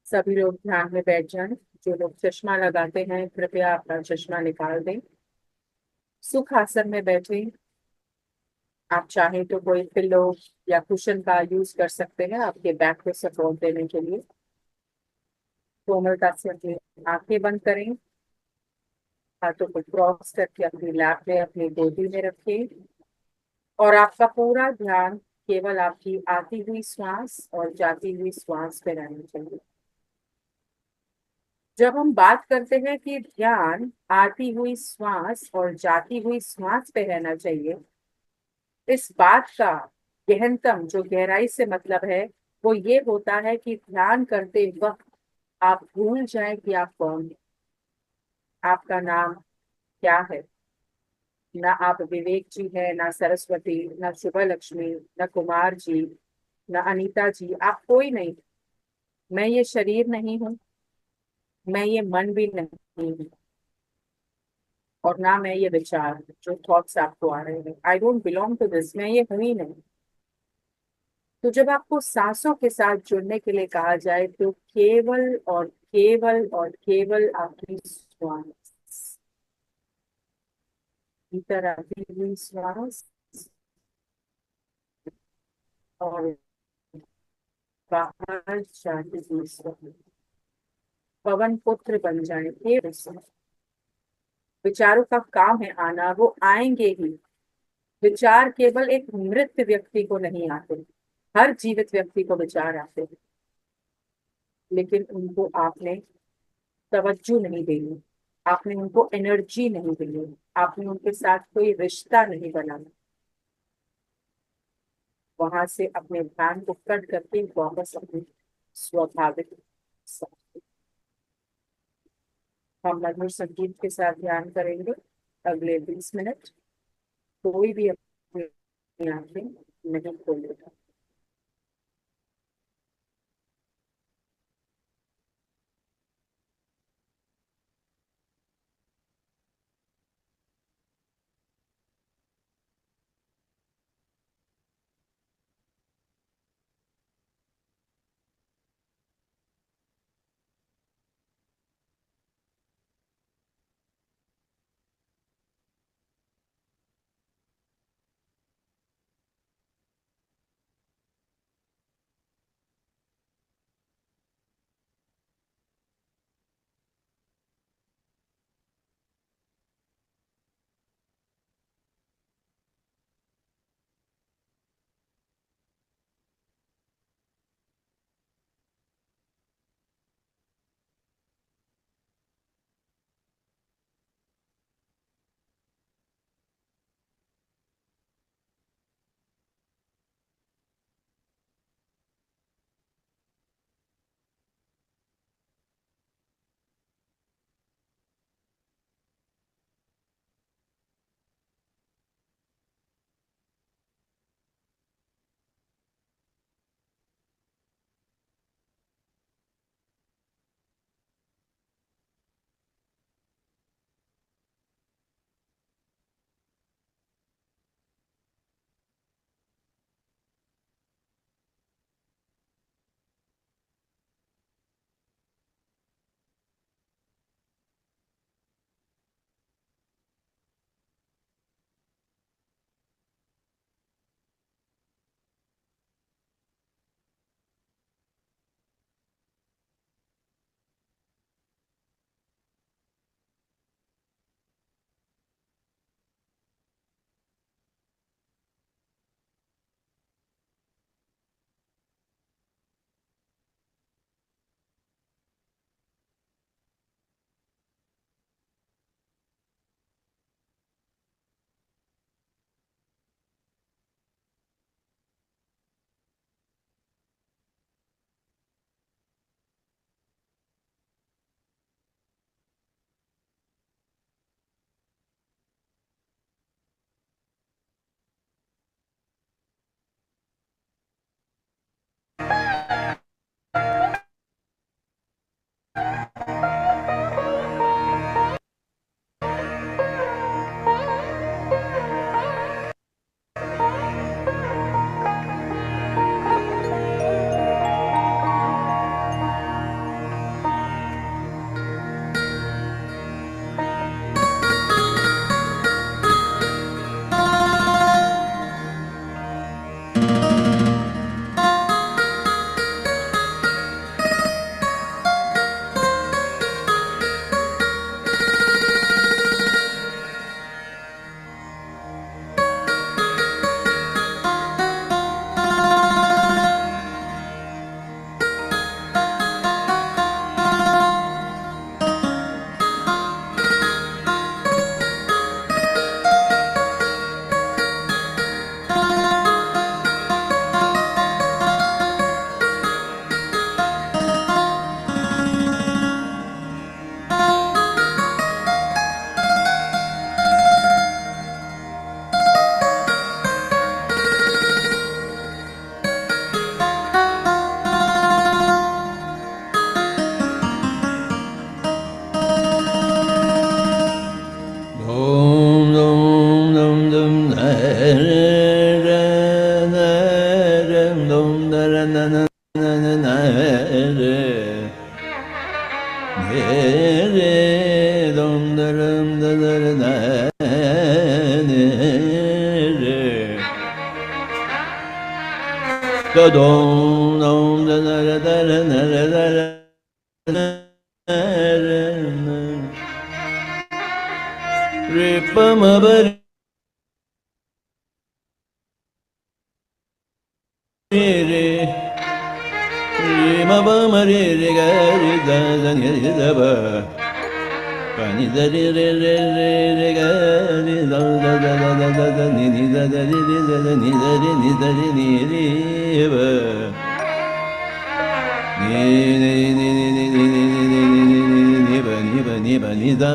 सभी लोग ध्यान में बैठ जाएं। जो लोग चश्मा लगाते हैं कृपया अपना चश्मा निकाल दें। सुख आसन में बैठें। आप चाहें तो कोई पिलो या कुशन का यूज कर सकते हैं आपके बैक को सपोर्ट देने के लिए। कोमलता से अपनी आंखें बंद करें। हाथों को क्रॉस करके अपनी लैप में अपनी गोदी में रखें। और आपका पूरा ध्यान केवल आपकी आती हुई श्वास और जाती हुई श्वास पे रहना चाहिए। जब हम बात करते हैं कि ध्यान आती हुई श्वास और जाती हुई श्वास पे रहना चाहिए, इस बात का गहनतम जो गहराई से मतलब है वो ये होता है कि ध्यान करते वक्त आप भूल जाएं कि आप कौन हैं। आपका नाम क्या है? ना आप विवेक जी है, ना सरस्वती, ना शुभ लक्ष्मी, ना कुमार जी, ना अनीता जी, आप कोई नहीं। मैं ये शरीर नहीं हूँ। मैं ये मन भी नहीं हूँ। और ना मैं ये विचार जो थॉट्स आपको आ रहे हैं। I don't belong to this. मैं ये हूं ही नहीं। तो जब आपको सांसों के साथ जुड़ने के लिए कहा जाए तो केवल आपकी श्वास, भीतर आती हुई श्वास और बाहर जाती हुई श्वास पवन पुत्र बन जाए केवल से। विचारों का काम है आना, वो आएंगे ही। विचार केवल एक मृत व्यक्ति को नहीं आते। हर जीवित व्यक्ति को विचार आते हैं। लेकिन उनको आपने तवज्जो नहीं देनी। आपने उनको एनर्जी नहीं देनी। आपने उनके साथ कोई रिश्ता नहीं बनाना। वहां से अपने ध्यान को कट करके वापस अपने स्वाभाविक हम मधुर संगीत के साथ ध्यान करेंगे अगले 20 मिनट। कोई भी अपनी आंखें नहीं खोलेगा। Pani da re re re re re ga re da da da da da da da ni da da re re da da ni da re ni re ba ni ba ni ba ni ba ni da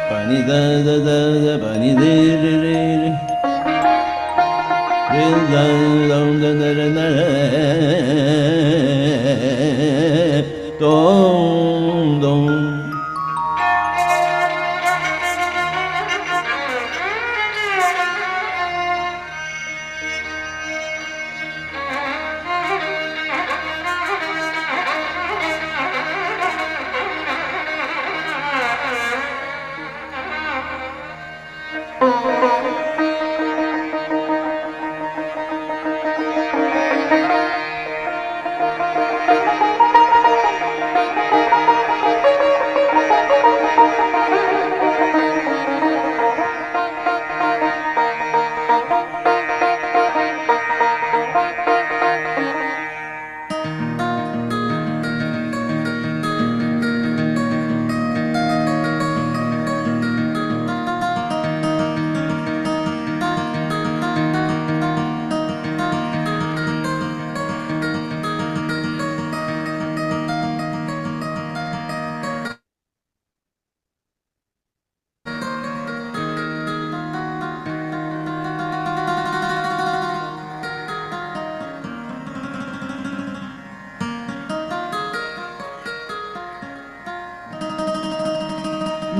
pani da da da da pani de re re re da da da da da dong dong.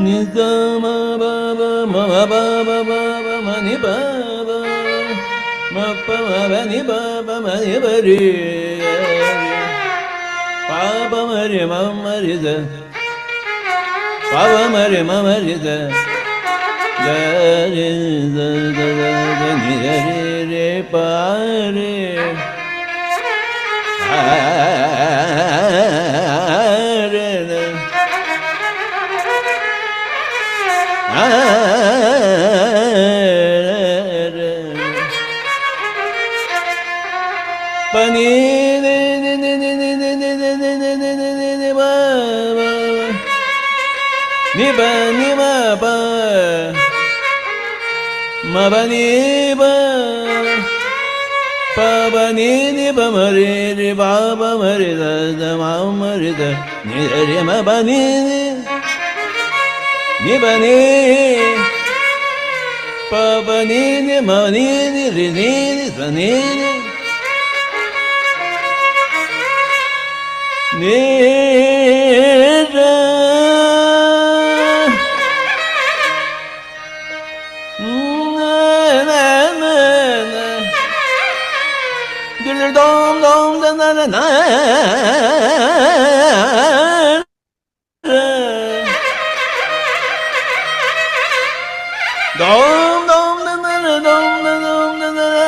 Ni da ma ba ba ma ba ba ba ba ba ma ni ba ba ma pa ma ba ni ba ba ma ni ba re pa ba ma re da pa ba ma re da ga re da da da da ni re re pa re re da pani ni ni ni ni ni ni ni ni ni ni ni ni ni ni ba ba ni ba ni ma ba ma ba ni ba pa ba ni ba ma re re ba ba ma re da da ma ma re da ni re ma ba ni ba ni pa ba ni ma ni re ni sa ni ni ra na na na dum dum dum na na na dum dum na na dum na dum na na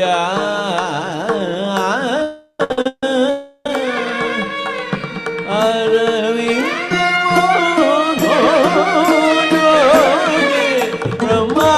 या Arvind Brahma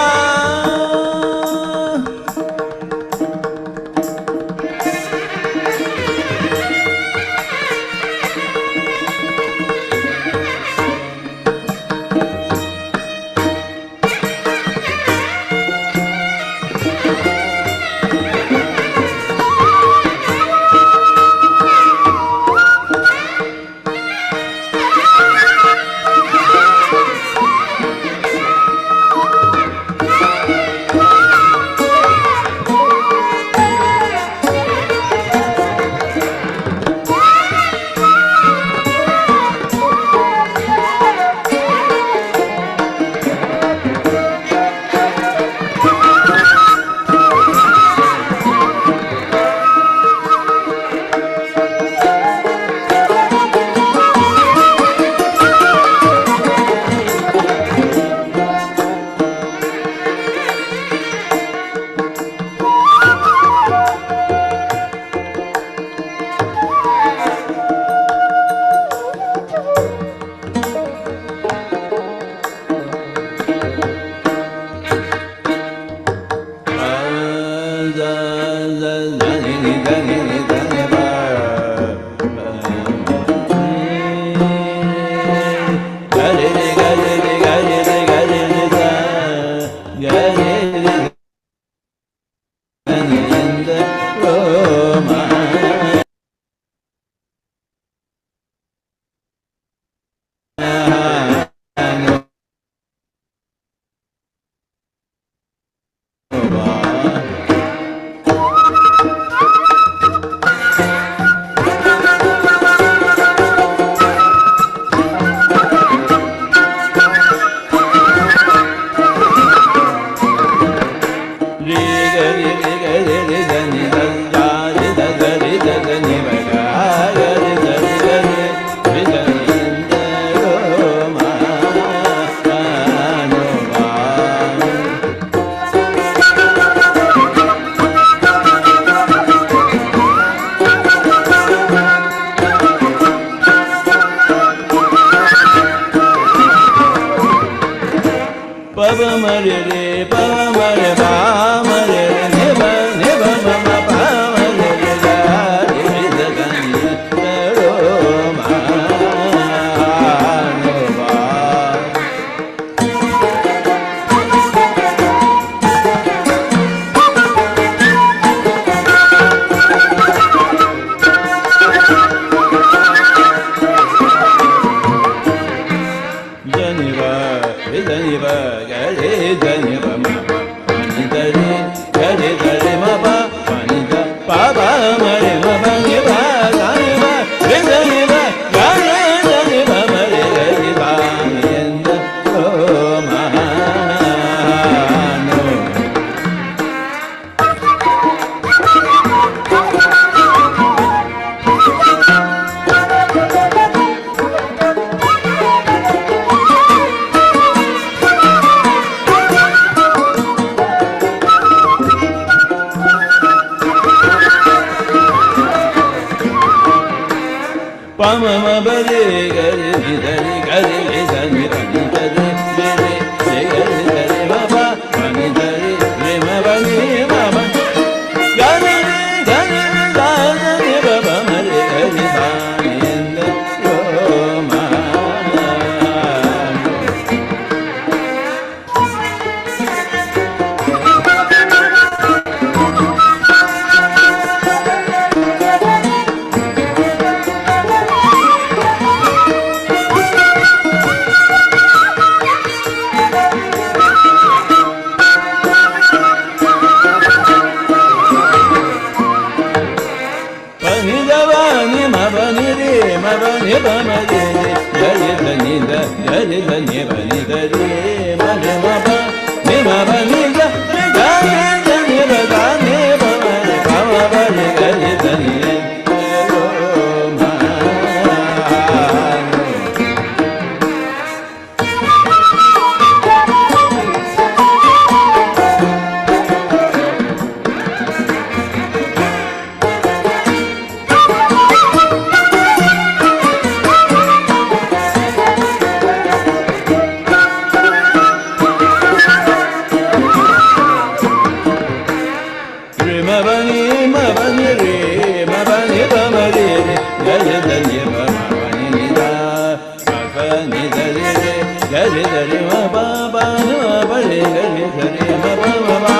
ni da re re ga re da re ma ba ba ni ma ba re ga re da re ma ba ma ba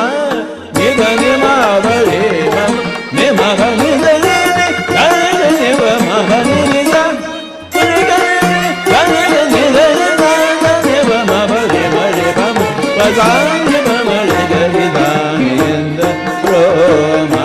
ni da ni ma ba re ma ni ma ba ni da re re ga re da ni ba ma ba ni ni da re ga re re ga re da ni da re ma da ni ba ma ba re ba ma ba za ni ba ma re ga re da ni da ro ma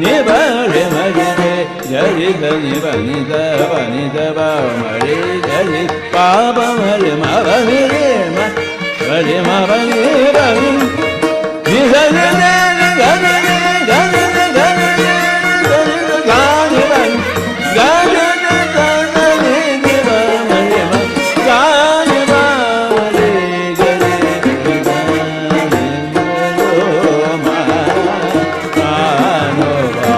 ni ba re ma re re ga re da ni ba ni da ba ma re ga re ba ba ma re ma ba ni re ma ba re ma ba ni ba ni ni da re re ga re re ga re re ga re re ga re re ga ni ba ga re re ga na ni ni ba ma re ma ga ni ba ma re ga re ga ni ro ma no ba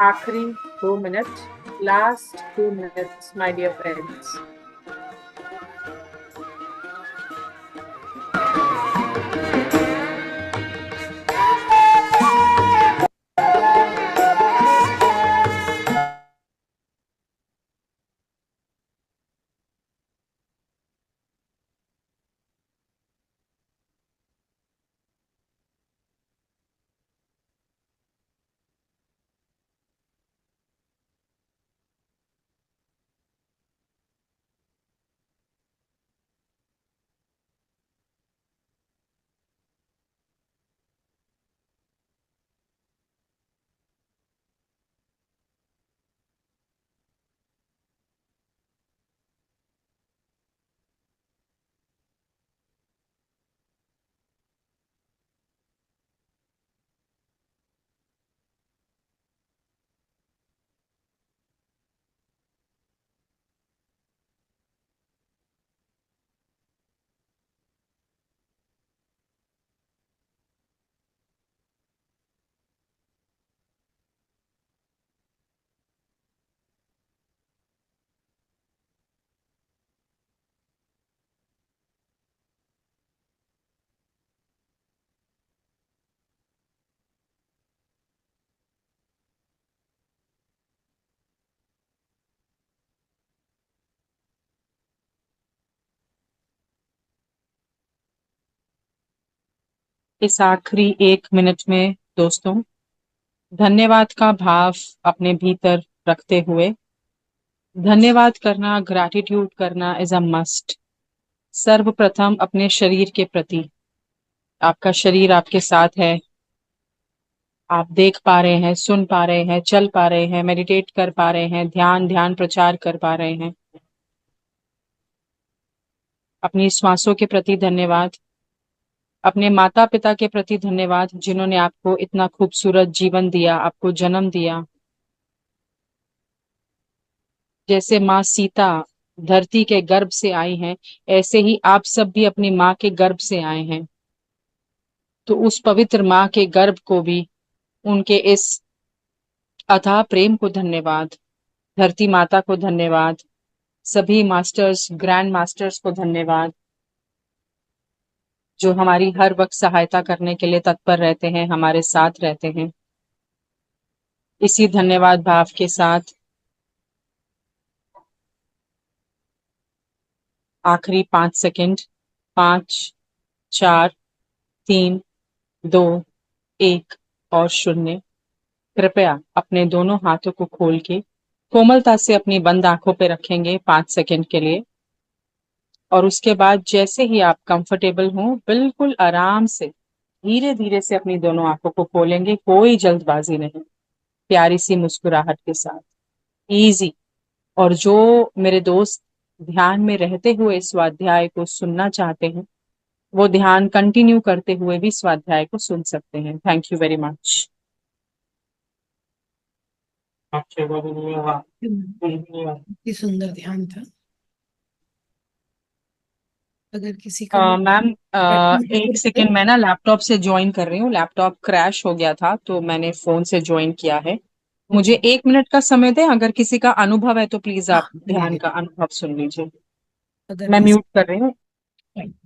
आखिरी 2 मिनट, last 2 minutes my dear friends. इस आखिरी 1 minute में दोस्तों धन्यवाद का भाव अपने भीतर रखते हुए धन्यवाद करना, ग्रैटिट्यूड करना इज अ मस्ट। सर्वप्रथम अपने शरीर के प्रति, आपका शरीर आपके साथ है, आप देख पा रहे हैं, सुन पा रहे हैं, चल पा रहे हैं, मेडिटेट कर पा रहे हैं, ध्यान प्रचार कर पा रहे हैं। अपनी श्वासों के प्रति धन्यवाद, अपने माता पिता के प्रति धन्यवाद जिन्होंने आपको इतना खूबसूरत जीवन दिया, आपको जन्म दिया। जैसे माँ सीता धरती के गर्भ से आई हैं, ऐसे ही आप सब भी अपनी माँ के गर्भ से आए हैं। तो उस पवित्र माँ के गर्भ को भी, उनके इस अथाह प्रेम को धन्यवाद, धरती माता को धन्यवाद, सभी मास्टर्स, ग्रैंड मास्टर्स को धन्यवाद, जो हमारी हर वक्त सहायता करने के लिए तत्पर रहते हैं, हमारे साथ रहते हैं। इसी धन्यवाद भाव के साथ आखिरी 5 सेकंड, 5, 4, 3, 2, 1 और 0। कृपया अपने दोनों हाथों को खोल के कोमलता से अपनी बंद आंखों पे रखेंगे 5 सेकंड के लिए, और उसके बाद जैसे ही आप कंफर्टेबल हों, बिल्कुल आराम से धीरे धीरे से अपनी दोनों आंखों को खोलेंगे, कोई जल्दबाजी नहीं, प्यारी सी मुस्कुराहट के साथ, इजी। और जो मेरे दोस्त ध्यान में रहते हुए स्वाध्याय को सुनना चाहते हैं, वो ध्यान कंटिन्यू करते हुए भी स्वाध्याय को सुन सकते हैं। Thank you very much. बहुत सुंदर ध्यान था। अगर किसी का मैम, एक सेकेंड, मैं ना लैपटॉप से ज्वाइन कर रही हूँ, लैपटॉप क्रैश हो गया था तो मैंने फोन से ज्वाइन किया है। मुझे 1 मिनट का समय दें, अगर किसी का अनुभव है तो प्लीज आप ध्यान का अनुभव सुन लीजिए। अगर मैं म्यूट कर रही हूँ।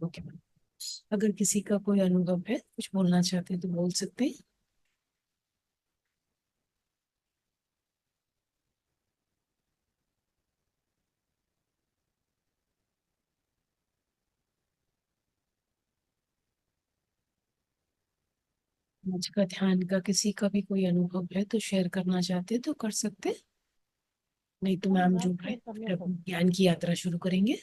ओके, अगर किसी का कोई अनुभव है, कुछ बोलना चाहते हैं तो बोल सकते हैं। आज का ध्यान का किसी का भी कोई अनुभव है तो शेयर करना चाहते हैं तो कर सकते हैं, नहीं तो मैम जो है ज्ञान की यात्रा शुरू करेंगे।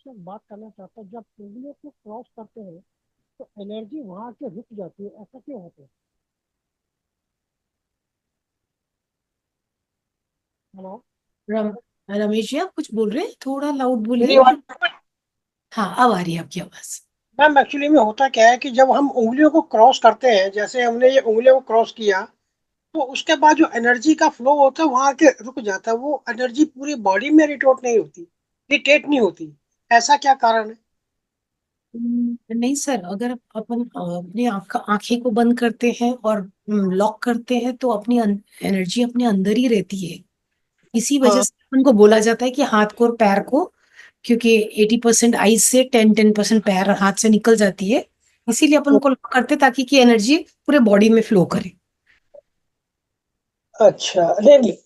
बात करना चाहता हूँ, जब उंगलियों को क्रॉस करते हैं तो एनर्जी वहां के रुक जाती है, ऐसा क्यों होता है? हेलो रमेश जी, आप कुछ बोल रहे हैं? थोड़ा लाउड बोलिए। हाँ, अब आ रही है आपकी आवाज। मैम, एक्चुअली में होता क्या है कि जब हम उंगलियों को क्रॉस करते हैं, जैसे हमने ये उंगलियों को क्रॉस किया, तो उसके बाद जो एनर्जी का फ्लो होता है वहां के रुक जाता है, वो एनर्जी पूरी बॉडी में रिटेट नहीं होती। ऐसा क्या कारण है? नहीं सर, अगर अपन अपनी आंखें को बंद करते हैं और लॉक करते हैं तो अपनी एनर्जी अपने अंदर ही रहती है। इसी वजह हाँ। से अपन को बोला जाता है कि हाथ को और पैर को, क्योंकि 80% आईज से 10% पैर और हाथ से निकल जाती है, इसीलिए अपन को लॉक करते हैं ताकि कि एनर्जी पूरे बॉडी में फ्लो करे। अच्छा,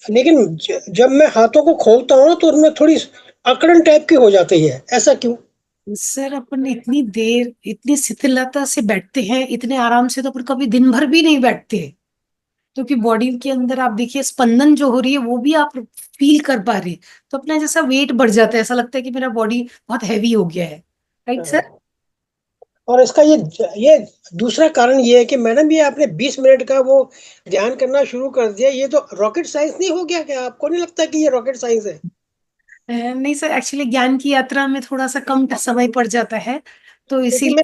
लेकिन जब मैं हाथों को खोलता हूँ तो उनमें थोड़ी अकड़न टाइप की हो जाती है, ऐसा क्यों? सर, अपन इतनी देर इतनी शिथिलता से बैठते हैं, इतने आराम से तो अपन कभी दिन भर भी नहीं बैठते, क्योंकि बॉडी के अंदर आप देखिए स्पंदन जो हो रही है वो भी आप फील कर पा रहे हैं, तो अपना जैसा वेट बढ़ जाता है, ऐसा लगता है कि मेरा बॉडी बहुत हैवी हो गया है। Right sir? और इसका ये दूसरा कारण ये है कि मैडम, ये आपने 20 मिनट का वो ध्यान करना शुरू कर दिया, ये तो रॉकेट साइंस नहीं हो गया क्या? आपको नहीं लगता कि ये रॉकेट साइंस है? नहीं सर, एक्चुअली ज्ञान की यात्रा में थोड़ा सा कम समय पड़ जाता है, तो क्योंकि मैं इसीलिए।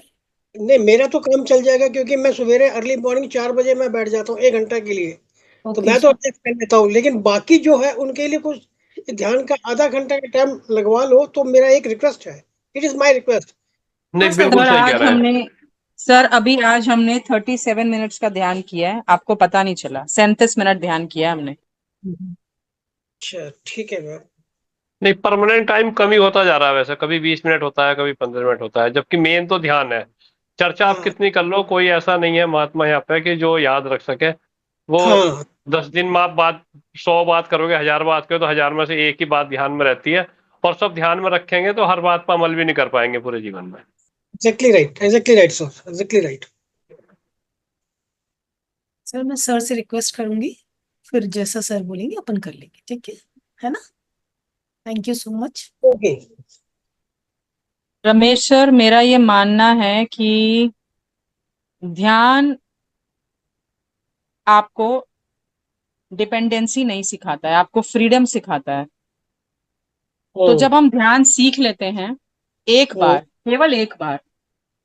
नहीं, मेरा तो काम चल जाएगा, क्योंकि मैं सवेरे अर्ली मॉर्निंग 4 बजे मैं बैठ जाता हूँ 1 घंटा के लिए। तो ओके मैं तो एडजस्ट कर लेता हूँ, लेकिन बाकी जो है उनके लिए कुछ ध्यान का आधा घंटा का टाइम लगवा लो, तो मेरा एक रिक्वेस्ट है, इट इज माई रिक्वेस्ट। नहीं, बिल्कुल सही कह रहे हैं सर। अभी आज हमने 37 मिनट्स का ध्यान किया है, आपको पता नहीं चला, 37 मिनट ध्यान किया है हमने। अच्छा, ठीक है मैम। नहीं, परमानेंट टाइम कमी होता जा रहा है वैसे, कभी 20 मिनट होता है, कभी 15 मिनट होता है, जबकि मेन तो ध्यान है। चर्चा आप हाँ कितनी कर लो, कोई ऐसा नहीं है महात्मा यहाँ पे कि जो याद रख सके वो। हाँ 10 दिन में आप बात 100 बात करोगे, 1000 बात करोगे, तो 1000 में से एक ही बात ध्यान में रहती है। और सब ध्यान में रखेंगे तो हर बात पर अमल भी नहीं कर पाएंगे पूरे जीवन में। Exactly right sir, exactly right. Sir, मैं सर से रिक्वेस्ट करूंगी, फिर जैसा सर बोलेंगे अपन कर लेंगे, ठीक है ना? Thank you so much. Okay. Ramesh sir, मेरा ये मानना है कि ध्यान आपको डिपेंडेंसी नहीं सिखाता है, आपको फ्रीडम सिखाता है। तो जब हम ध्यान सीख लेते हैं एक बार, केवल एक बार,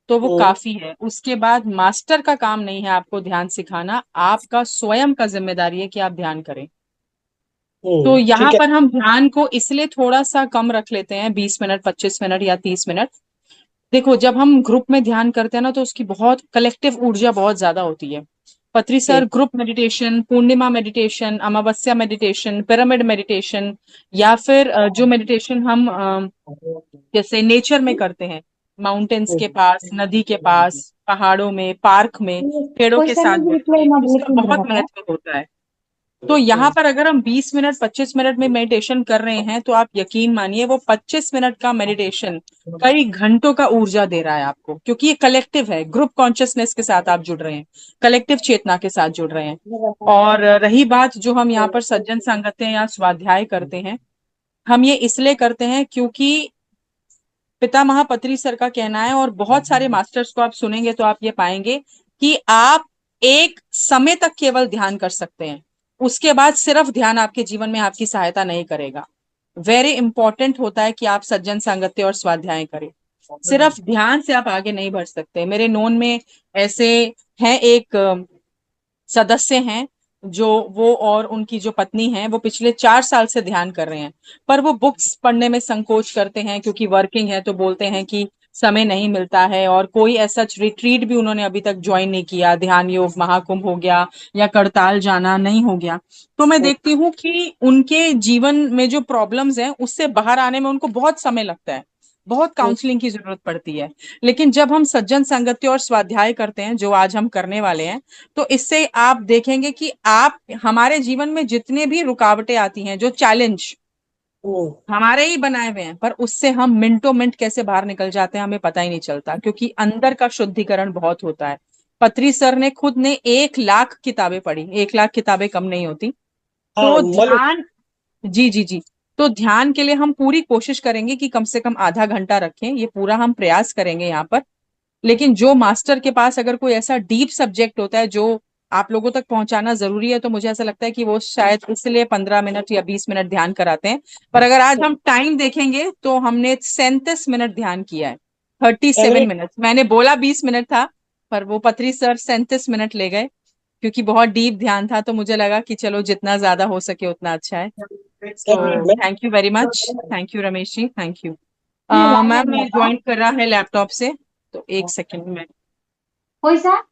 तो वो काफी है। उसके बाद मास्टर का काम नहीं है आपको ध्यान सिखाना, आपका स्वयं का जिम्मेदारी है कि आप ध्यान करें। तो यहाँ ठीक है। पर हम ध्यान को इसलिए थोड़ा सा कम रख लेते हैं, 20 मिनट, 25 मिनट या 30 मिनट। देखो, जब हम ग्रुप में ध्यान करते हैं ना, तो उसकी बहुत कलेक्टिव ऊर्जा बहुत ज्यादा होती है। पत्री सर ग्रुप मेडिटेशन, पूर्णिमा मेडिटेशन, अमावस्या मेडिटेशन, पिरामिड मेडिटेशन, या फिर जो मेडिटेशन हम जैसे नेचर में करते हैं, माउंटेन्स के पास, नदी के पास, पहाड़ों में, पार्क में, पेड़ों के साथ बैठ के, उसका बहुत महत्व होता है। तो यहाँ पर अगर हम 20 मिनट, 25 मिनट में मेडिटेशन कर रहे हैं, तो आप यकीन मानिए वो 25 मिनट का मेडिटेशन कई घंटों का ऊर्जा दे रहा है आपको, क्योंकि ये कलेक्टिव है, ग्रुप कॉन्शियसनेस के साथ आप जुड़ रहे हैं, कलेक्टिव चेतना के साथ जुड़ रहे हैं। और रही बात जो हम यहाँ पर सज्जन संगतें या स्वाध्याय करते हैं, हम ये इसलिए करते हैं क्योंकि पितामह पत्री सर का कहना है, और बहुत सारे मास्टर्स को आप सुनेंगे तो आप ये पाएंगे कि आप एक समय तक केवल ध्यान कर सकते हैं, उसके बाद सिर्फ ध्यान आपके जीवन में आपकी सहायता नहीं करेगा। वेरी इंपॉर्टेंट होता है कि आप सज्जन संगत्य और स्वाध्याय करें, सिर्फ ध्यान से आप आगे नहीं बढ़ सकते। मेरे नोन में ऐसे हैं, एक सदस्य हैं जो, वो और उनकी जो पत्नी है, वो पिछले 4 साल से ध्यान कर रहे हैं, पर वो बुक्स पढ़ने में संकोच करते हैं क्योंकि वर्किंग है, तो बोलते हैं कि समय नहीं मिलता है, और कोई ऐसा रिट्रीट भी उन्होंने अभी तक ज्वाइन नहीं किया, ध्यान योग महाकुंभ हो गया या करताल जाना नहीं हो गया। तो मैं देखती हूँ कि उनके जीवन में जो प्रॉब्लम्स हैं उससे बाहर आने में उनको बहुत समय लगता है, बहुत काउंसलिंग की जरूरत पड़ती है। लेकिन जब हम सज्जन संगत्य और स्वाध्याय करते हैं, जो आज हम करने वाले हैं, तो इससे आप देखेंगे कि आप, हमारे जीवन में जितने भी रुकावटें आती हैं, जो चैलेंज हमारे ही बनाए हुए हैं, पर उससे हम मिनटों मिनट कैसे बाहर निकल जाते हैं हमें पता ही नहीं चलता, क्योंकि अंदर का शुद्धिकरण बहुत होता है। पत्री सर ने खुद ने 1 लाख किताबें पढ़ी, 1 लाख किताबें कम नहीं होती। तो ध्यान, जी जी जी, तो ध्यान के लिए हम पूरी कोशिश करेंगे कि कम से कम आधा घंटा रखें, ये पूरा हम प्रयास करेंगे यहाँ पर। लेकिन जो मास्टर के पास अगर कोई ऐसा डीप सब्जेक्ट होता है जो आप लोगों तक पहुंचाना जरूरी है, तो मुझे ऐसा लगता है कि वो शायद इसलिए 15 मिनट या 20 मिनट ध्यान कराते हैं। पर अगर आज हम टाइम देखेंगे तो हमने 37 मिनट ध्यान किया है, 37 मिनट। मैंने बोला 20 मिनट था, पर वो पत्री सर 37 मिनट ले गए, क्योंकि बहुत डीप ध्यान था, तो मुझे लगा कि चलो जितना ज्यादा हो सके उतना अच्छा है। तो thank you very much, thank you Ramesh ji, thank you. Ma'am ये ज्वाइन कर रहा है लैपटॉप से, तो 1 सेकंड में। कोई सा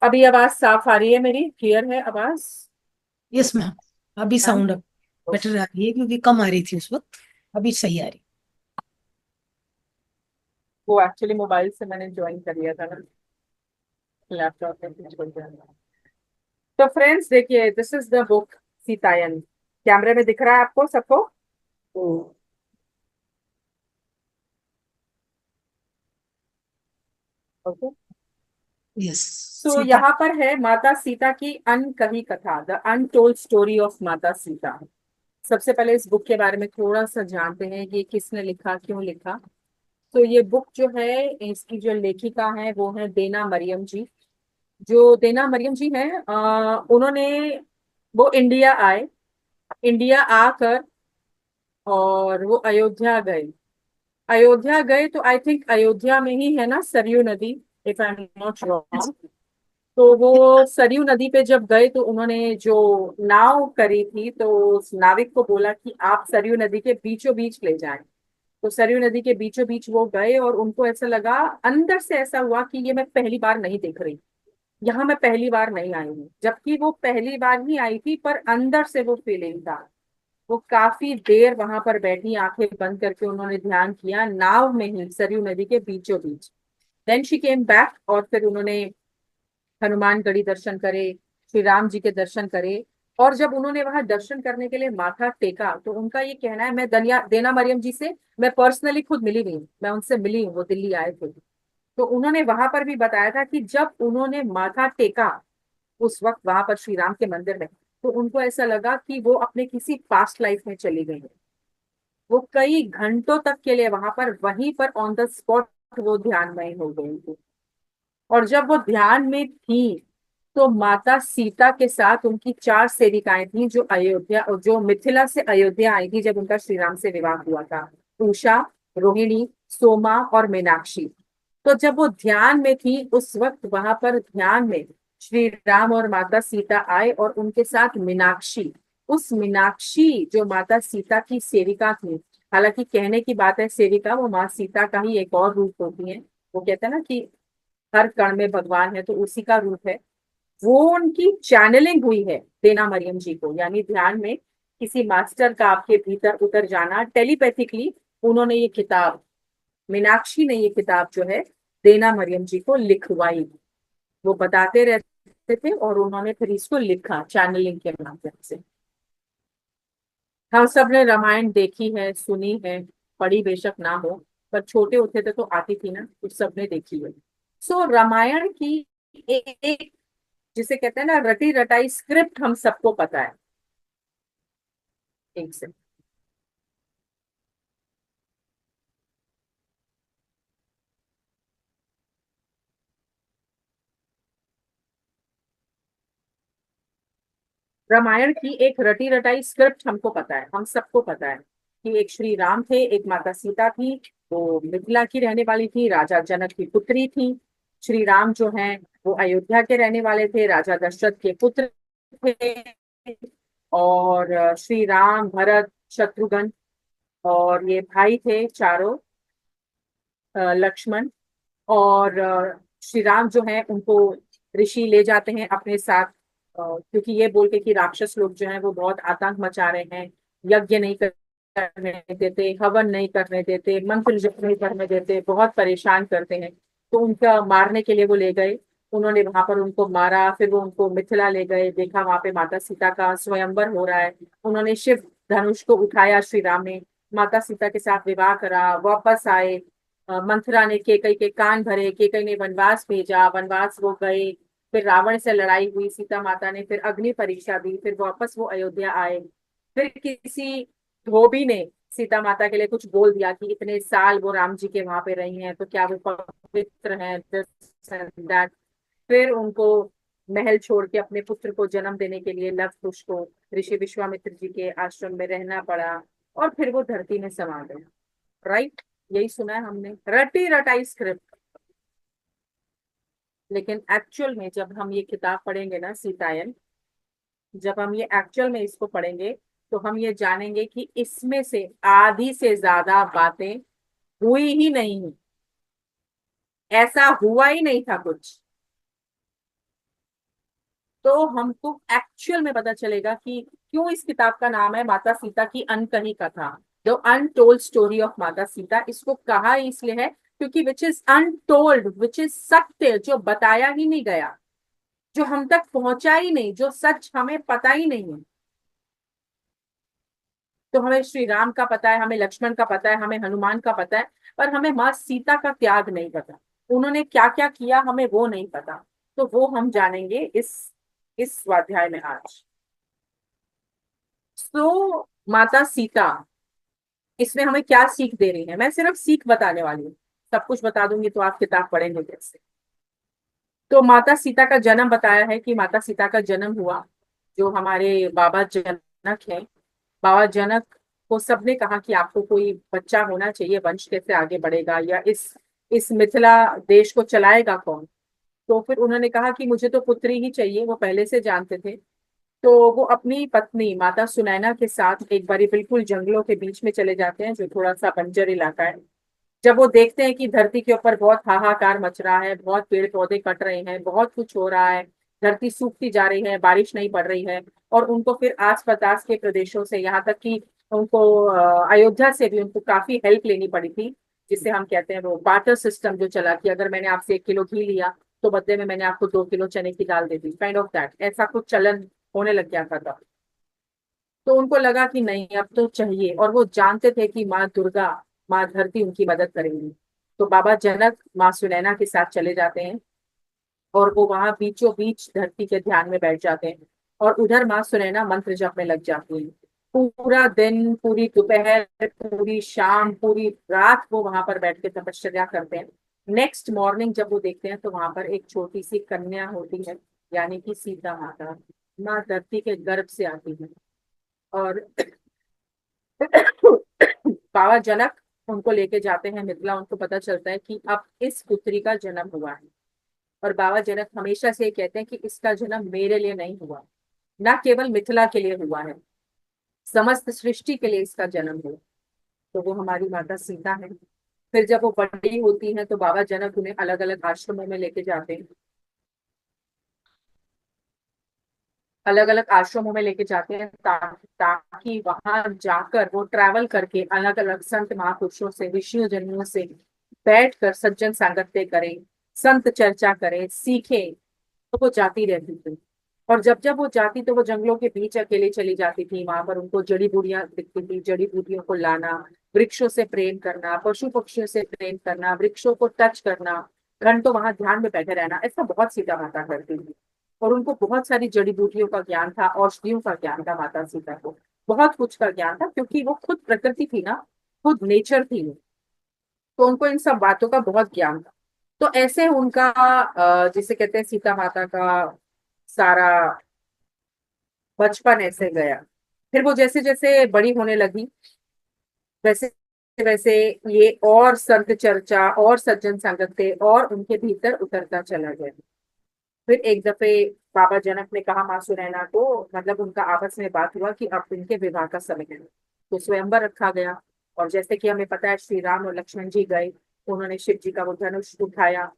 अभी आवाज साफ आ रही है मेरी, क्लियर है आवाज? यस मैम, अभी हाँ, साउंड बेटर आ रही है, क्योंकि कम आ रही थी उस वक्त, अभी सही आ रही। वो एक्चुअली मोबाइल से मैंने ज्वाइन कर लिया था ना, लैपटॉप में कुछ हो गया। तो फ्रेंड्स देखिए, this is the book Sitayan. कैमरे में दिख रहा है आपको सबको? ओके। यस। तो यहाँ पर है माता सीता की अनकही कथा, द अनटोल्ड स्टोरी ऑफ माता सीता। सबसे पहले इस बुक के बारे में थोड़ा सा जानते हैं, ये किसने लिखा, क्यों लिखा। तो ये बुक जो है, इसकी जो लेखिका है वो है देना मरियम जी। जो देना मरियम जी हैं, उन्होंने, वो इंडिया आए, इंडिया आकर और वो अयोध्या गए। अयोध्या गए तो आई थिंक अयोध्या में ही है ना सरयू नदी, if I am not wrong. तो वो सरयू नदी पे जब गए तो उन्होंने जो नाव करी थी, तो उस नाविक को बोला कि आप सरयू नदी के बीचों बीच ले जाएं। तो सरयू नदी के बीचों बीच वो गए, और उनको ऐसा लगा, अंदर से ऐसा हुआ कि ये मैं पहली बार नहीं देख रही, यहाँ मैं पहली बार नहीं आई हूँ, जबकि वो पहली बार ही आई थी, पर अंदर से वो फीलिंग था। वो काफी देर वहां पर बैठी, आंखें बंद करके उन्होंने ध्यान किया, नाव में ही सरयू नदी के बीचों बीच। देन शी केम बैक, और फिर उन्होंने हनुमान गढ़ी दर्शन करे, श्री राम जी के दर्शन करे, और जब उन्होंने वहां दर्शन करने के लिए माथा टेका तो उनका ये कहना है, मैं देना मरियम जी से मैं पर्सनली खुद मिली हुई हूँ, मैं उनसे मिली हूँ, वो दिल्ली आए थे। तो उन्होंने वहां पर भी बताया था कि जब उन्होंने माथा टेका उस वक्त वहां पर श्री राम के मंदिर में, तो उनको ऐसा लगा कि वो अपने किसी पास्ट लाइफ में चली गई है। वो कई घंटों तक के लिए वहां पर वहीं पर ऑन द स्पॉट वो ध्यानमय हो गई थी। और जब वो ध्यान में थी तो माता सीता के साथ उनकी 4 सेविकाएं थी जो अयोध्या और जो मिथिला से अयोध्या आई थी जब उनका श्री राम से विवाह हुआ था। उषा, रोहिणी, सोमा और मीनाक्षी। तो जब वो ध्यान में थी उस वक्त वहां पर ध्यान में श्री राम और माता सीता आए और उनके साथ मीनाक्षी। उस मीनाक्षी जो माता सीता की सेविका थी, हालांकि कहने की बात है सेविका वो माँ सीता का ही एक और रूप होती है, वो कहते हैं ना कि हर कण में भगवान है, तो उसी का रूप है। वो उनकी चैनलिंग हुई है देना मरियम जी को, यानी ध्यान में किसी मास्टर का आपके भीतर उतर जाना टेलीपैथिकली। उन्होंने ये किताब, मीनाक्षी ने ये किताब जो है देना मरियम जी को लिखवाई। वो बताते रहते थे और उन्होंने फिर इसको लिखा चैनलिंग के माध्यम से। हम सब ने रामायण देखी है, सुनी है, पढ़ी बेशक ना हो, पर छोटे होते थे तो आती थी ना, तो सबने देखी है। सो रामायण की एक जिसे कहते हैं ना रटी रटाई स्क्रिप्ट हम सबको पता है। एक से रामायण की एक रटी रटाई स्क्रिप्ट हमको पता है, हम सबको पता है कि एक श्री राम थे, एक माता सीता थी, वो मिथिला की रहने वाली थी, राजा जनक की पुत्री थी। श्री राम जो हैं वो अयोध्या के रहने वाले थे, राजा दशरथ के पुत्र थे। और श्री राम, भरत, शत्रुघ्न और ये भाई थे चारों, लक्ष्मण। और श्री राम जो है उनको ऋषि ले जाते हैं अपने साथ, क्योंकि ये बोल के कि राक्षस लोग जो हैं वो बहुत आतंक मचा रहे हैं, यज्ञ नहीं करने देते, हवन नहीं करने देते, मंत्र जप नहीं करने देते, बहुत परेशान करते हैं। तो उनका मारने के लिए वो ले गए। उन्होंने वहां पर उनको मारा, फिर वो उनको मिथिला ले गए, देखा वहां पे माता सीता का स्वयंवर हो रहा है। उन्होंने शिव धनुष को उठाया श्री राम ने, माता सीता के साथ विवाह करा, वापस आए। मंथरा ने केकई के कान भरे, केकई ने वनवास भेजा, वनवास वो गए। फिर रावण से लड़ाई हुई, सीता माता ने फिर अग्नि परीक्षा दी, फिर वापस वो अयोध्या आए। फिर किसी धोबी ने सीता माता के लिए कुछ बोल दिया कि इतने साल वो राम जी के वहां पे रही हैं तो क्या वो पवित्र हैं, this and that। फिर उनको महल छोड़ के अपने पुत्र को जन्म देने के लिए लव कुश को ऋषि विश्वामित्र जी के आश्रम में रहना पड़ा, और फिर वो धरती में समा गए। राइट, यही सुना है हमने, रटी रटाई स्क्रिप्ट। लेकिन एक्चुअल में जब हम ये किताब पढ़ेंगे ना सीतायन, जब हम ये एक्चुअल में इसको पढ़ेंगे तो हम ये जानेंगे कि इसमें से आधी से ज्यादा बातें हुई ही नहीं है, ऐसा हुआ ही नहीं था कुछ। तो हमको एक्चुअल में पता चलेगा कि क्यों इस किताब का नाम है माता सीता की अनकही कथा, द अनटोल्ड स्टोरी ऑफ माता सीता। इसको कहा इसलिए है क्योंकि which is untold, which is सत्य, जो बताया ही नहीं गया, जो हम तक पहुंचा ही नहीं, जो सच हमें पता ही नहीं है। तो हमें श्री राम का पता है, हमें लक्ष्मण का पता है, हमें हनुमान का पता है, पर हमें माँ सीता का त्याग नहीं पता। उन्होंने क्या क्या किया हमें वो नहीं पता। तो वो हम जानेंगे इस स्वाध्याय में आज। तो माता सीता इसमें हमें क्या सीख दे रही है, मैं सिर्फ सीख बताने वाली हूँ, सब कुछ बता दूंगी तो आप किताब पढ़ेंगे कैसे। तो माता सीता का जन्म बताया है कि माता सीता का जन्म हुआ, जो हमारे बाबा जनक हैं, बाबा जनक को सबने कहा कि आपको कोई बच्चा होना चाहिए, वंश कैसे आगे बढ़ेगा, या इस मिथिला देश को चलाएगा कौन। तो फिर उन्होंने कहा कि मुझे तो पुत्री ही चाहिए, वो पहले से जानते थे। तो वो अपनी पत्नी माता सुनैना के साथ एक बारी बिल्कुल जंगलों के बीच में चले जाते हैं, जो थोड़ा सा बंजर इलाका है। जब वो देखते हैं कि धरती के ऊपर बहुत हाहाकार मच रहा है, बहुत पेड़ पौधे कट रहे हैं, बहुत कुछ हो रहा है, धरती सूखती जा रही है, बारिश नहीं पड़ रही है, और उनको फिर आस पास के प्रदेशों से, यहाँ तक कि उनको अयोध्या से भी उनको काफी हेल्प लेनी पड़ी थी, जिसे हम कहते हैं वो बार्टर सिस्टम जो चला कि अगर मैंने आपसे 1 किलो घी लिया तो बदले में मैंने आपको 2 किलो चने की दाल दे दी, काइंड ऑफ दैट, ऐसा कुछ चलन होने लग गया था तब। तो उनको लगा कि नहीं अब तो चाहिए, और वो जानते थे कि माँ दुर्गा, माँ धरती उनकी मदद करेंगी। तो बाबा जनक माँ सुनैना के साथ चले जाते हैं, और वो वहां बीचों बीच धरती के ध्यान में बैठ जाते हैं, और उधर माँ सुनैना मंत्र जप में लग जाती है। पूरा दिन, पूरी दोपहर, पूरी शाम, पूरी रात वो वहां पर बैठ के तपश्चर्या करते हैं। नेक्स्ट मॉर्निंग जब वो देखते हैं तो वहां पर एक छोटी सी कन्या होती है, यानी कि सीता माता, माँ धरती के गर्भ से आती है। और बाबा जनक उनको लेके जाते हैं मिथिला। उनको पता चलता है कि अब इस पुत्री का जन्म हुआ है। और बाबा जनक हमेशा से ये कहते हैं कि इसका जन्म मेरे लिए नहीं हुआ, ना केवल मिथिला के लिए हुआ है, समस्त सृष्टि के लिए इसका जन्म हुआ। तो वो हमारी माता सीता है। फिर जब वो बड़ी होती है तो बाबा जनक उन्हें अलग अलग आश्रमों में लेके जाते हैं, अलग अलग आश्रमों में लेके जाते हैं, ताकि वहां जाकर वो ट्रैवल करके अलग अलग संत महापुरुषों से, ऋषियों जनियों से बैठकर सज्जन सांगत्य करें, संत चर्चा करें, सीखें। तो वो जाती रहती थी। और जब जब वो जाती तो वो जंगलों के बीच अकेले चली जाती थी। वहां पर उनको जड़ी बूटियां दिखती थी, जड़ी बूटियों को लाना, वृक्षों से प्रेम करना, पशु पक्षियों से प्रेम करना, वृक्षों को टच करना, घंटों वहां ध्यान में बैठे रहना, ऐसा बहुत सीता माता करती थी। और उनको बहुत सारी जड़ी बूटियों का ज्ञान था, औषधियों का ज्ञान था, माता सीता को बहुत कुछ का ज्ञान था, क्योंकि वो खुद प्रकृति थी ना, खुद नेचर थी वो। तो उनको इन सब बातों का बहुत ज्ञान था। तो ऐसे उनका जिसे कहते हैं सीता माता का सारा बचपन ऐसे गया। फिर वो जैसे जैसे बड़ी होने लगी, वैसे वैसे ये और संत चर्चा और सज्जन संगत और उनके भीतर उतरता चला गया। फिर एक दफे बाबा जनक ने कहा माँ सुनैना को, मतलब उनका आपस में बात हुआ कि अब इनके विवाह का समय है। तो स्वयंवर रखा गया। और जैसे कि हमें पता है श्री राम और लक्ष्मण जी गए, उन्होंने शिव जी का वो धनुष उठाया,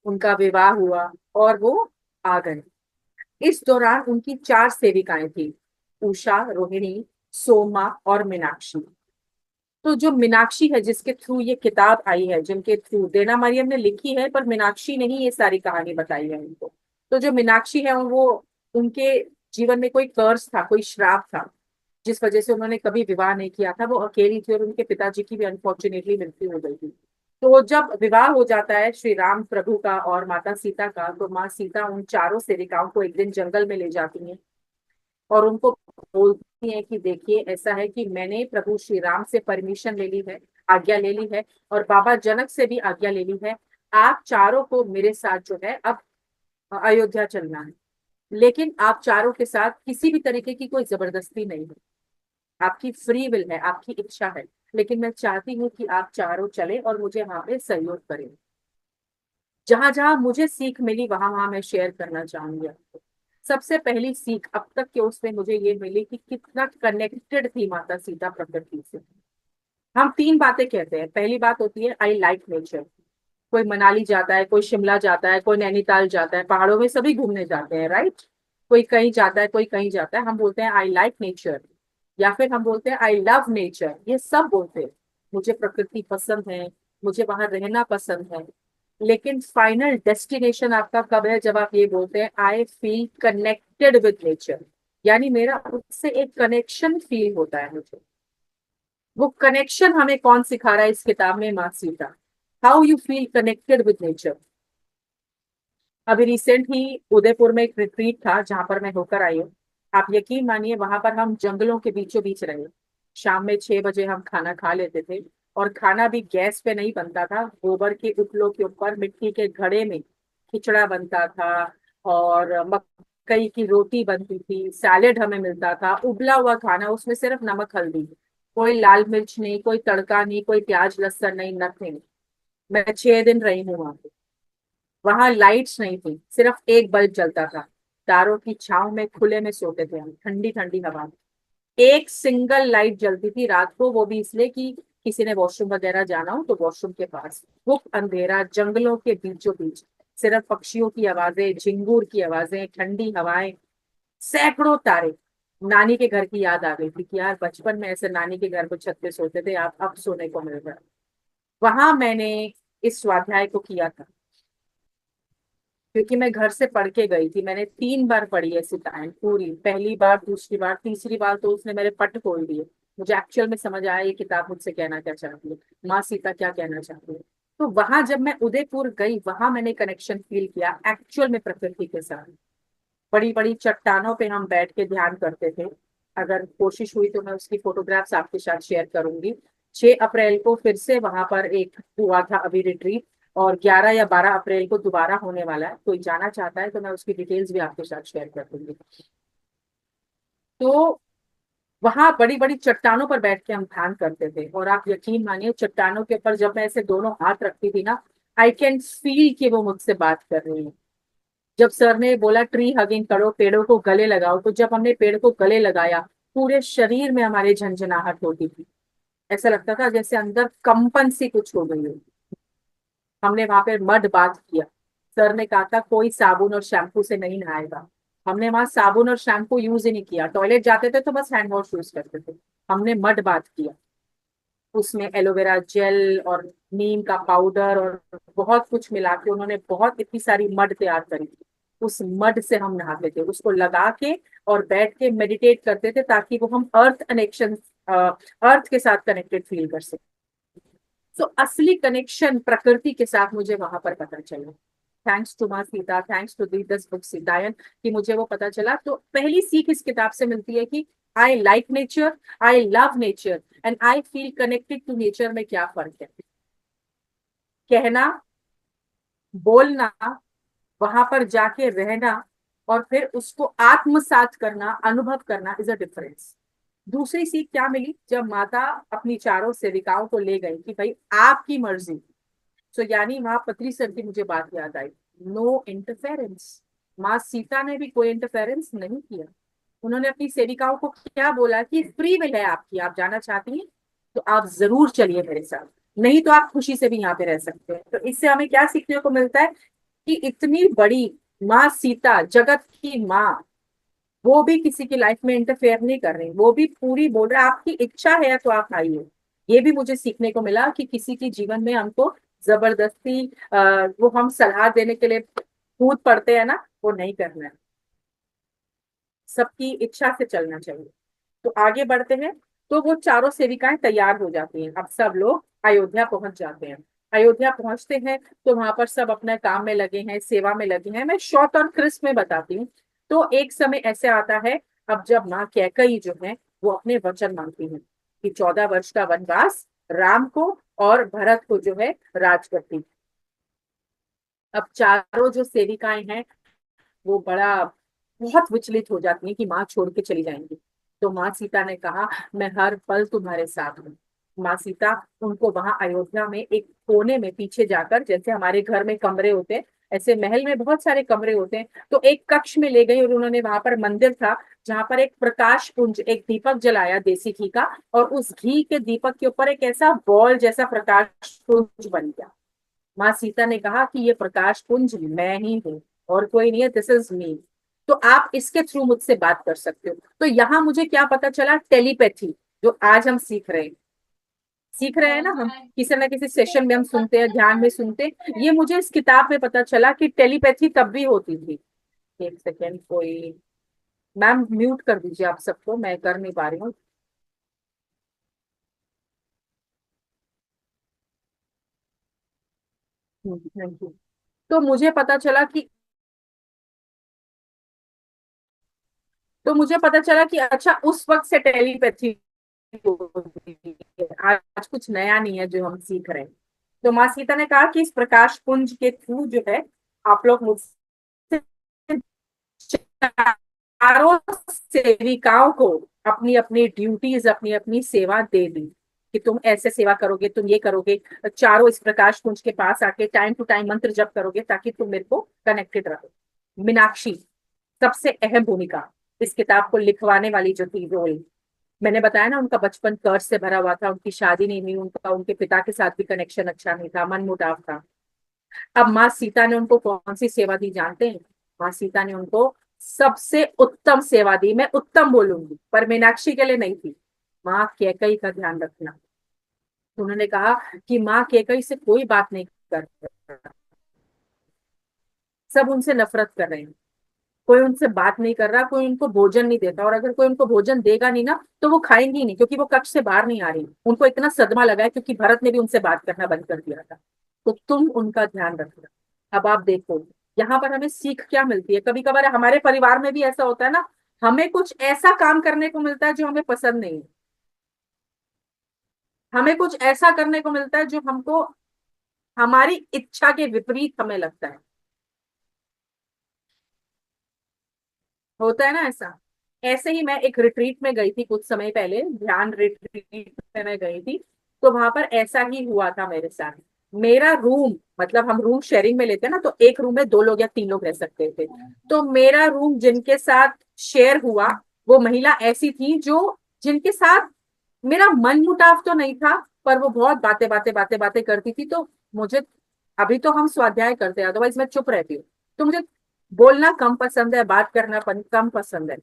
उनका विवाह हुआ, और वो आ गए। इस दौरान उनकी 4 सेविकाएं थी, उषा, रोहिणी, सोमा और मीनाक्षी। तो जो मीनाक्षी है, जिसके थ्रू ये किताब आई है, जिनके थ्रू देना मरियम ने लिखी है, पर मीनाक्षी ने ही ये सारी कहानी बताई है उनको। तो जो मीनाक्षी है वो, उनके जीवन में कोई कर्स था, कोई श्राप था, जिस वजह से उन्होंने कभी विवाह नहीं किया था। वो अकेली थी, और उनके पिताजी की भी अनफॉर्चुनेटली मृत्यु हो गई थी। तो जब विवाह हो जाता है श्री राम प्रभु का और माता सीता का, तो माँ सीता उन चारों सेविकाओं को एक दिन जंगल में ले जाती हैं, और उनको बोलती हैं कि देखिए ऐसा है कि मैंने प्रभु श्री राम से परमिशन ले ली है, आज्ञा ले ली है, और बाबा जनक से भी आज्ञा ले ली है। आप चारों को मेरे साथ जो है अब अयोध्या चलना है, लेकिन आप चारों के साथ किसी भी तरीके की कोई जबरदस्ती नहीं है, आपकी फ्री विल है, आपकी इच्छा है। लेकिन मैं चाहती हूँ कि आप चारों चले और मुझे वहां पे सहयोग करें। जहां जहां मुझे सीख मिली वहां वहां मैं शेयर करना चाहूंगी आपको। सबसे पहली सीख अब तक के उसमें मुझे ये मिली कि कितना कनेक्टेड थी माता सीता प्रकृति से। हम 3 बातें कहते हैं। पहली बात होती है आई लाइक नेचर। कोई मनाली जाता है, कोई शिमला जाता है, कोई नैनीताल जाता है, पहाड़ों में सभी घूमने जाते हैं, राइट। कोई कहीं जाता है, कोई कहीं जाता है, हम बोलते हैं आई लाइक नेचर। या फिर हम बोलते हैं आई लव नेचर, ये सब बोलते हैं। मुझे प्रकृति पसंद है, मुझे वहां रहना पसंद है। लेकिन फाइनल डेस्टिनेशन आपका कब है? जब आप ये बोलते हैं आई फील कनेक्टेड विद नेचर, यानी मेरा उससे एक कनेक्शन फील होता है मुझे। वो कनेक्शन हमें कौन सिखा रहा है इस किताब में? माँ Sita. How you feel connected with nature. अभी रिसेंट ही उदयपुर में एक रिट्रीट था जहां पर मैं होकर आई हूँ। आप यकीन मानिए वहां पर हम जंगलों के बीचों बीच रहे। शाम में 6 बजे हम खाना खा लेते थे, और खाना भी गैस पे नहीं बनता था, गोबर के उपलों के ऊपर मिट्टी के घड़े में खिचड़ा बनता था, और मकई की रोटी बनती थी, सैलेड हमें मिलता था, उबला हुआ खाना, उसमें सिर्फ नमक हल्दी, कोई लाल मिर्च नहीं, कोई तड़का नहीं, कोई प्याज लहसुन नहीं, नथिंग। मैं 6 दिन रही हूँ वहां पे। वहां लाइट्स नहीं थी, सिर्फ एक बल्ब जलता था। तारों की छांव में खुले में सोते थे हम, ठंडी ठंडी हवा में। एक सिंगल लाइट जलती थी रात को, वो भी इसलिए कि किसी ने वॉशरूम वगैरह जाना हो तो वॉशरूम के पास। गुप्त अंधेरा, जंगलों के बीचों बीच, सिर्फ पक्षियों की आवाजें, झिंगूर की आवाजें, ठंडी हवाएं, सैकड़ों तारे। नानी के घर की याद आ गई थी कि यार बचपन में ऐसे नानी के घर पर छत पे सोते थे, आप अब सोने को मिल रहा है। वहां मैंने इस स्वाध्याय को किया था। क्योंकि मैं घर से पढ़ के गई थी, मैंने 3 बार पढ़ी है सीतायन पूरी, पहली बार, दूसरी बार, तीसरी बार तो उसने मेरे पट खोल दिए। मुझे एक्चुअल में समझ आया ये किताब मुझसे कहना क्या चाहती है, माँ सीता क्या कहना चाहती है। तो वहां जब मैं उदयपुर गई, वहां मैंने कनेक्शन फील किया एक्चुअल में प्रकृति के साथ। बड़ी बड़ी चट्टानों पे हम बैठ के ध्यान करते थे। अगर कोशिश हुई तो मैं उसकी फोटोग्राफ्स आपके साथ शेयर करूंगी। 6 अप्रैल को फिर से वहां पर एक हुआ था अभी रिट्रीट, और 11 या 12 अप्रैल को दोबारा होने वाला है। कोई जाना चाहता है तो मैं उसकी डिटेल्स भी आपके साथ शेयर कर दूंगी। तो वहां बड़ी बड़ी चट्टानों पर बैठ के हम ध्यान करते थे, और आप यकीन मानिए चट्टानों के ऊपर जब मैं ऐसे दोनों हाथ रखती थी ना, आई कैन फील कि वो मुझसे बात कर रही है। जब सर ने बोला ट्री हगिंग करो, पेड़ों को गले लगाओ, तो जब हमने पेड़ को गले लगाया, पूरे शरीर में हमारे झंझनाहट होती थी। ऐसा लगता था जैसे अंदर कंपन सी कुछ हो गई हो। हमने वहां पे मड बाथ किया। सर ने कहा था कोई साबुन और शैम्पू से नहीं नहाएगा। हमने वहां साबुन और शैम्पू यूज ही नहीं किया, टॉयलेट जाते थे तो बस हैंड वॉश यूज करते थे। हमने मड बाथ किया, उसमें एलोवेरा जेल और नीम का पाउडर और बहुत कुछ मिला के उन्होंने बहुत इतनी सारी मड तैयार करी थी। उस मड से हम नहाते थे, उसको लगा के और बैठ के मेडिटेट करते थे, ताकि वो हम अर्थ कनेक्शन, अर्थ के साथ कनेक्टेड फील कर सके। तो असली कनेक्शन प्रकृति के साथ मुझे वहां पर पता चला। थैंक्स टू माँ Sita, thanks to the this book Sitayan, कि मुझे वो पता चला। तो पहली सीख इस किताब से मिलती है कि I like nature, I love nature, and I feel connected to nature में क्या फर्क है। कहना, बोलना, वहां पर जाके रहना, और फिर उसको आत्मसात करना, अनुभव करना, इज अ डिफरेंस। दूसरी सीख क्या मिली, जब माता अपनी चारों सेविकाओं को ले गई कि भाई आपकी मर्जी। सो यानी वहां पत्री सर की मुझे बात याद आई, नो इंटरफेरेंस। माँ सीता ने भी कोई इंटरफेरेंस नहीं किया। उन्होंने अपनी सेविकाओं को क्या बोला कि फ्री विल है आपकी, आप जाना चाहती हैं तो आप जरूर चलिए मेरे साथ, नहीं तो आप खुशी से भी यहाँ पे रह सकते हैं। तो इससे हमें क्या सीखने को मिलता है कि इतनी बड़ी माँ सीता, जगत की माँ, वो भी किसी की लाइफ में इंटरफेयर नहीं कर रही, वो भी पूरी बोल रहा है आपकी इच्छा है तो आप आइए। ये भी मुझे सीखने को मिला कि किसी की जीवन में हमको जबरदस्ती वो हम सलाह देने के लिए कूद पड़ते हैं ना, वो नहीं करना है। सबकी इच्छा से चलना चाहिए। तो आगे बढ़ते हैं। तो वो चारों सेविकाएं तैयार हो जाती हैं, अब सब लोग अयोध्या पहुंच जाते हैं। अयोध्या पहुंचते हैं तो वहां पर सब अपने काम में लगे हैं, सेवा में लगे हैं। मैं शॉर्ट और क्रिस्प में बताती हूँ। तो एक समय ऐसे आता है, अब जब माँ कैकेयी जो है वो अपने वचन मांगती है कि 14 वर्ष का वनवास राम को और भरत को जो है राज करती। अब चारों जो सेविकाएं हैं वो बहुत विचलित हो जाती हैं कि माँ छोड़ के चली जाएंगी। तो माँ सीता ने कहा मैं हर पल तुम्हारे साथ हूँ। माँ सीता उनको वहां अयोध्या में एक कोने में पीछे जाकर, जैसे हमारे घर में कमरे होते हैं, ऐसे महल में बहुत सारे कमरे होते हैं, तो एक कक्ष में ले गई, और उन्होंने वहां पर मंदिर था जहां पर एक प्रकाश पुंज, एक दीपक जलाया देसी घी का, और उस घी के दीपक के ऊपर एक ऐसा बॉल जैसा प्रकाश पुंज बन गया। माँ सीता ने कहा कि ये प्रकाश पुंज मैं ही हूँ और कोई नहीं है, दिस इज मी। तो आप इसके थ्रू मुझसे बात कर सकते हो। तो यहाँ मुझे क्या पता चला, टेलीपैथी जो आज हम सीख रहे हैं ना हम, किसी ना किसी सेशन में हम सुनते हैं, ध्यान में सुनते हैं। ये मुझे इस किताब में पता चला कि टेलीपैथी तब भी होती थी। एक सेकेंड, कोई मैम म्यूट कर दीजिए आप सबको, मैं कर नहीं पा रही हूँ। Thank you. तो मुझे पता चला कि अच्छा उस वक्त से टेलीपैथी होती है। आज कुछ नया नहीं है जो हम सीख रहे हैं। तो माँ सीता ने कहा कि इस प्रकाश पुंज के थ्रू जो है आप लोग मुझसे चारों सेविकाओं को अपनी अपनी ड्यूटीज, अपनी अपनी सेवा दे दी कि तुम ऐसे सेवा करोगे, तुम ये करोगे। चारों इस प्रकाश पुंज के पास आके टाइम टू टाइम मंत्र जप करोगे ताकि तुम मेरे को कनेक्टेड रहो। मीनाक्षी सबसे अहम भूमिका, इस किताब को लिखवाने वाली जो थी रोल, मैंने बताया ना उनका बचपन कर्ज से भरा हुआ था, उनकी शादी नहीं हुई, उनका उनके पिता के साथ भी कनेक्शन अच्छा नहीं था, मन मुटाव था। अब माँ सीता ने उनको कौन सी सेवा दी जानते हैं? माँ सीता ने उनको सबसे उत्तम सेवा दी। मैं उत्तम बोलूंगी पर मीनाक्षी के लिए नहीं थी। माँ कैकेयी का ध्यान रखना। उन्होंने कहा कि माँ कैकेयी से कोई बात नहीं कर, सब उनसे नफरत कर रहे हैं, कोई उनसे बात नहीं कर रहा, कोई उनको भोजन नहीं देता, और अगर कोई उनको भोजन देगा नहीं ना तो वो खाएंगी ही नहीं, क्योंकि वो कक्ष से बाहर नहीं आ रही, उनको इतना सदमा लगा है, क्योंकि भरत ने भी उनसे बात करना बंद कर दिया था। तो तुम उनका ध्यान रखना। अब आप देखो यहाँ पर हमें सीख क्या मिलती है। कभी कभार हमारे परिवार में भी ऐसा होता है ना, हमें कुछ ऐसा काम करने को मिलता है जो हमें पसंद नहीं है, हमें कुछ ऐसा करने को मिलता है जो हमको हमारी इच्छा के विपरीत हमें लगता है, होता है ना ऐसा। ऐसे ही मैं एक रिट्रीट में गई थी कुछ समय पहले, ध्यान रिट्रीट में मैं गई थी, तो वहां पर ऐसा ही हुआ था मेरे साथ। मेरा रूम, मतलब हम रूम शेयरिंग में लेते हैं ना, तो एक रूम में 2 लोग या 3 लोग रह सकते थे। तो मेरा रूम जिनके साथ शेयर हुआ, वो महिला ऐसी थी जो, जिनके साथ मेरा मन मुटाव तो नहीं था, पर वो बहुत बातें बातें बातें बातें करती थी। तो मुझे, अभी तो हम स्वाध्याय करते हैं, अदरवाइज मैं चुप रहती हूँ, तो मुझे बोलना कम पसंद है, बात करना कम पसंद है।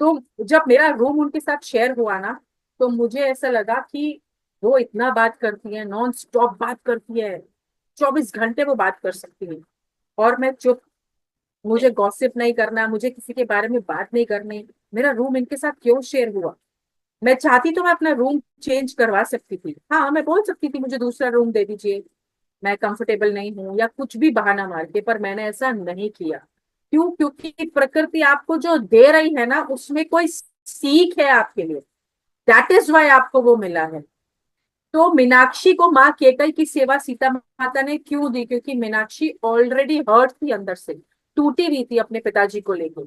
तो जब मेरा रूम उनके साथ शेयर हुआ ना, तो मुझे ऐसा लगा कि वो इतना बात करती है, नॉन स्टॉप बात करती है, 24 घंटे वो बात कर सकती है, और मैं चुप, मुझे गॉसिप नहीं करना, मुझे किसी के बारे में बात नहीं करनी। मेरा रूम इनके साथ क्यों शेयर हुआ? मैं चाहती तो मैं अपना रूम चेंज करवा सकती थी, हाँ मैं बोल सकती थी मुझे दूसरा रूम दे दीजिए, मैं कंफर्टेबल नहीं हूं, या कुछ भी बहाना मार के, पर मैंने ऐसा नहीं किया। क्यों? क्योंकि प्रकृति आपको जो दे रही है ना, उसमें कोई सीख है आपके लिए, दैट इज वाई आपको वो मिला है। तो मीनाक्षी को माँ केकई की सेवा सीता माता ने क्यों दी? क्योंकि मीनाक्षी ऑलरेडी हर्ट थी अंदर से, टूटी हुई थी अपने पिताजी को लेके,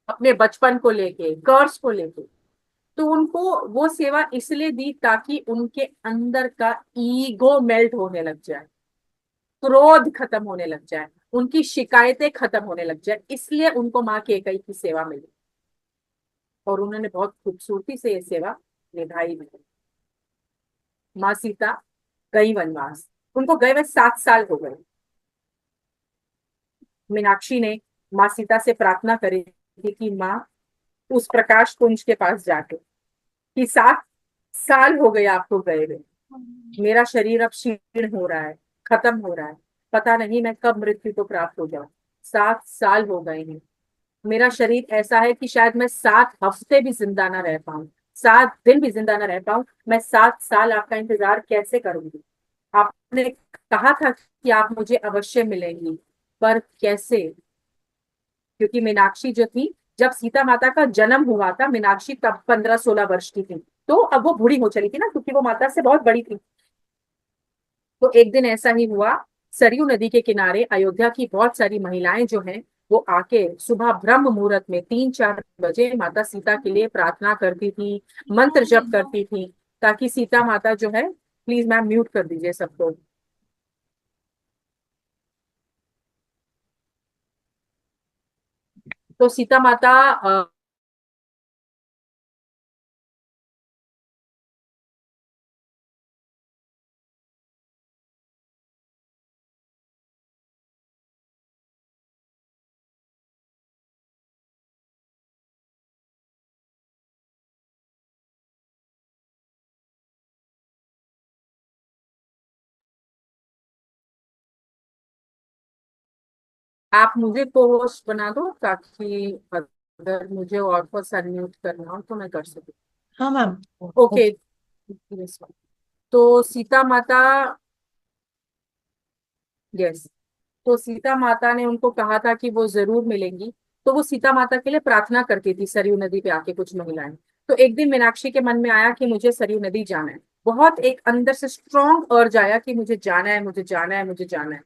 अपने बचपन को लेके, कर्ज को लेके। तो उनको वो सेवा इसलिए दी ताकि उनके अंदर का ईगो मेल्ट होने लग जाए, क्रोध खत्म होने लग जाए, उनकी शिकायतें खत्म होने लग जाए, इसलिए उनको माँ केकई की सेवा मिली, और उन्होंने बहुत खूबसूरती से ये सेवा निभाई भी। माँ सीता गई वनवास, उनको गए हुए 7 साल हो गए। मीनाक्षी ने माँ सीता से प्रार्थना करी थी कि माँ, उस प्रकाश कुंज के पास जाके, कि 7 साल हो गए आपको गए हुए, मेरा शरीर अब क्षीण हो रहा है, खत्म हो रहा है, पता नहीं मैं कब मृत्यु को प्राप्त हो जाऊं। 7 साल हो गए हैं, मेरा शरीर ऐसा है कि शायद मैं 7 हफ्ते भी जिंदा ना रह पाऊं, 7 दिन भी जिंदा ना रह पाऊं। मैं 7 साल आपका इंतजार कैसे करूंगी? आपने कहा था कि आप मुझे अवश्य मिलेंगी, पर कैसे? क्योंकि मीनाक्षी जो थी, जब सीता माता का जन्म हुआ था, मीनाक्षी तब 15-16 वर्ष की थी, तो अब वो बूढ़ी हो चली थी ना, क्योंकि वो माता से बहुत बड़ी थी। तो एक दिन ऐसा ही हुआ, सरयू नदी के किनारे अयोध्या की बहुत सारी महिलाएं जो हैं, वो आके सुबह ब्रह्म मुहूर्त में 3-4 बजे माता सीता के लिए प्रार्थना करती थी, मंत्र जप करती थी, ताकि सीता माता जो है, प्लीज मैम म्यूट कर दीजिए सबको। तो सीता माता आप मुझे को होस्ट बना दो, ताकि अगर मुझे और को अनम्यूट करना हो तो मैं कर सकूं। हाँ मैम। ओके। तो सीता माता, यस, तो सीता माता ने उनको कहा था कि वो जरूर मिलेंगी, तो वो सीता माता के लिए प्रार्थना करती थी सरयू नदी पे आके कुछ महिलाएं। तो एक दिन मीनाक्षी के मन में आया कि मुझे सरयू नदी जाना है, बहुत एक अंदर से स्ट्रॉन्ग अर्ज आया कि मुझे जाना है, मुझे जाना है, मुझे जाना है।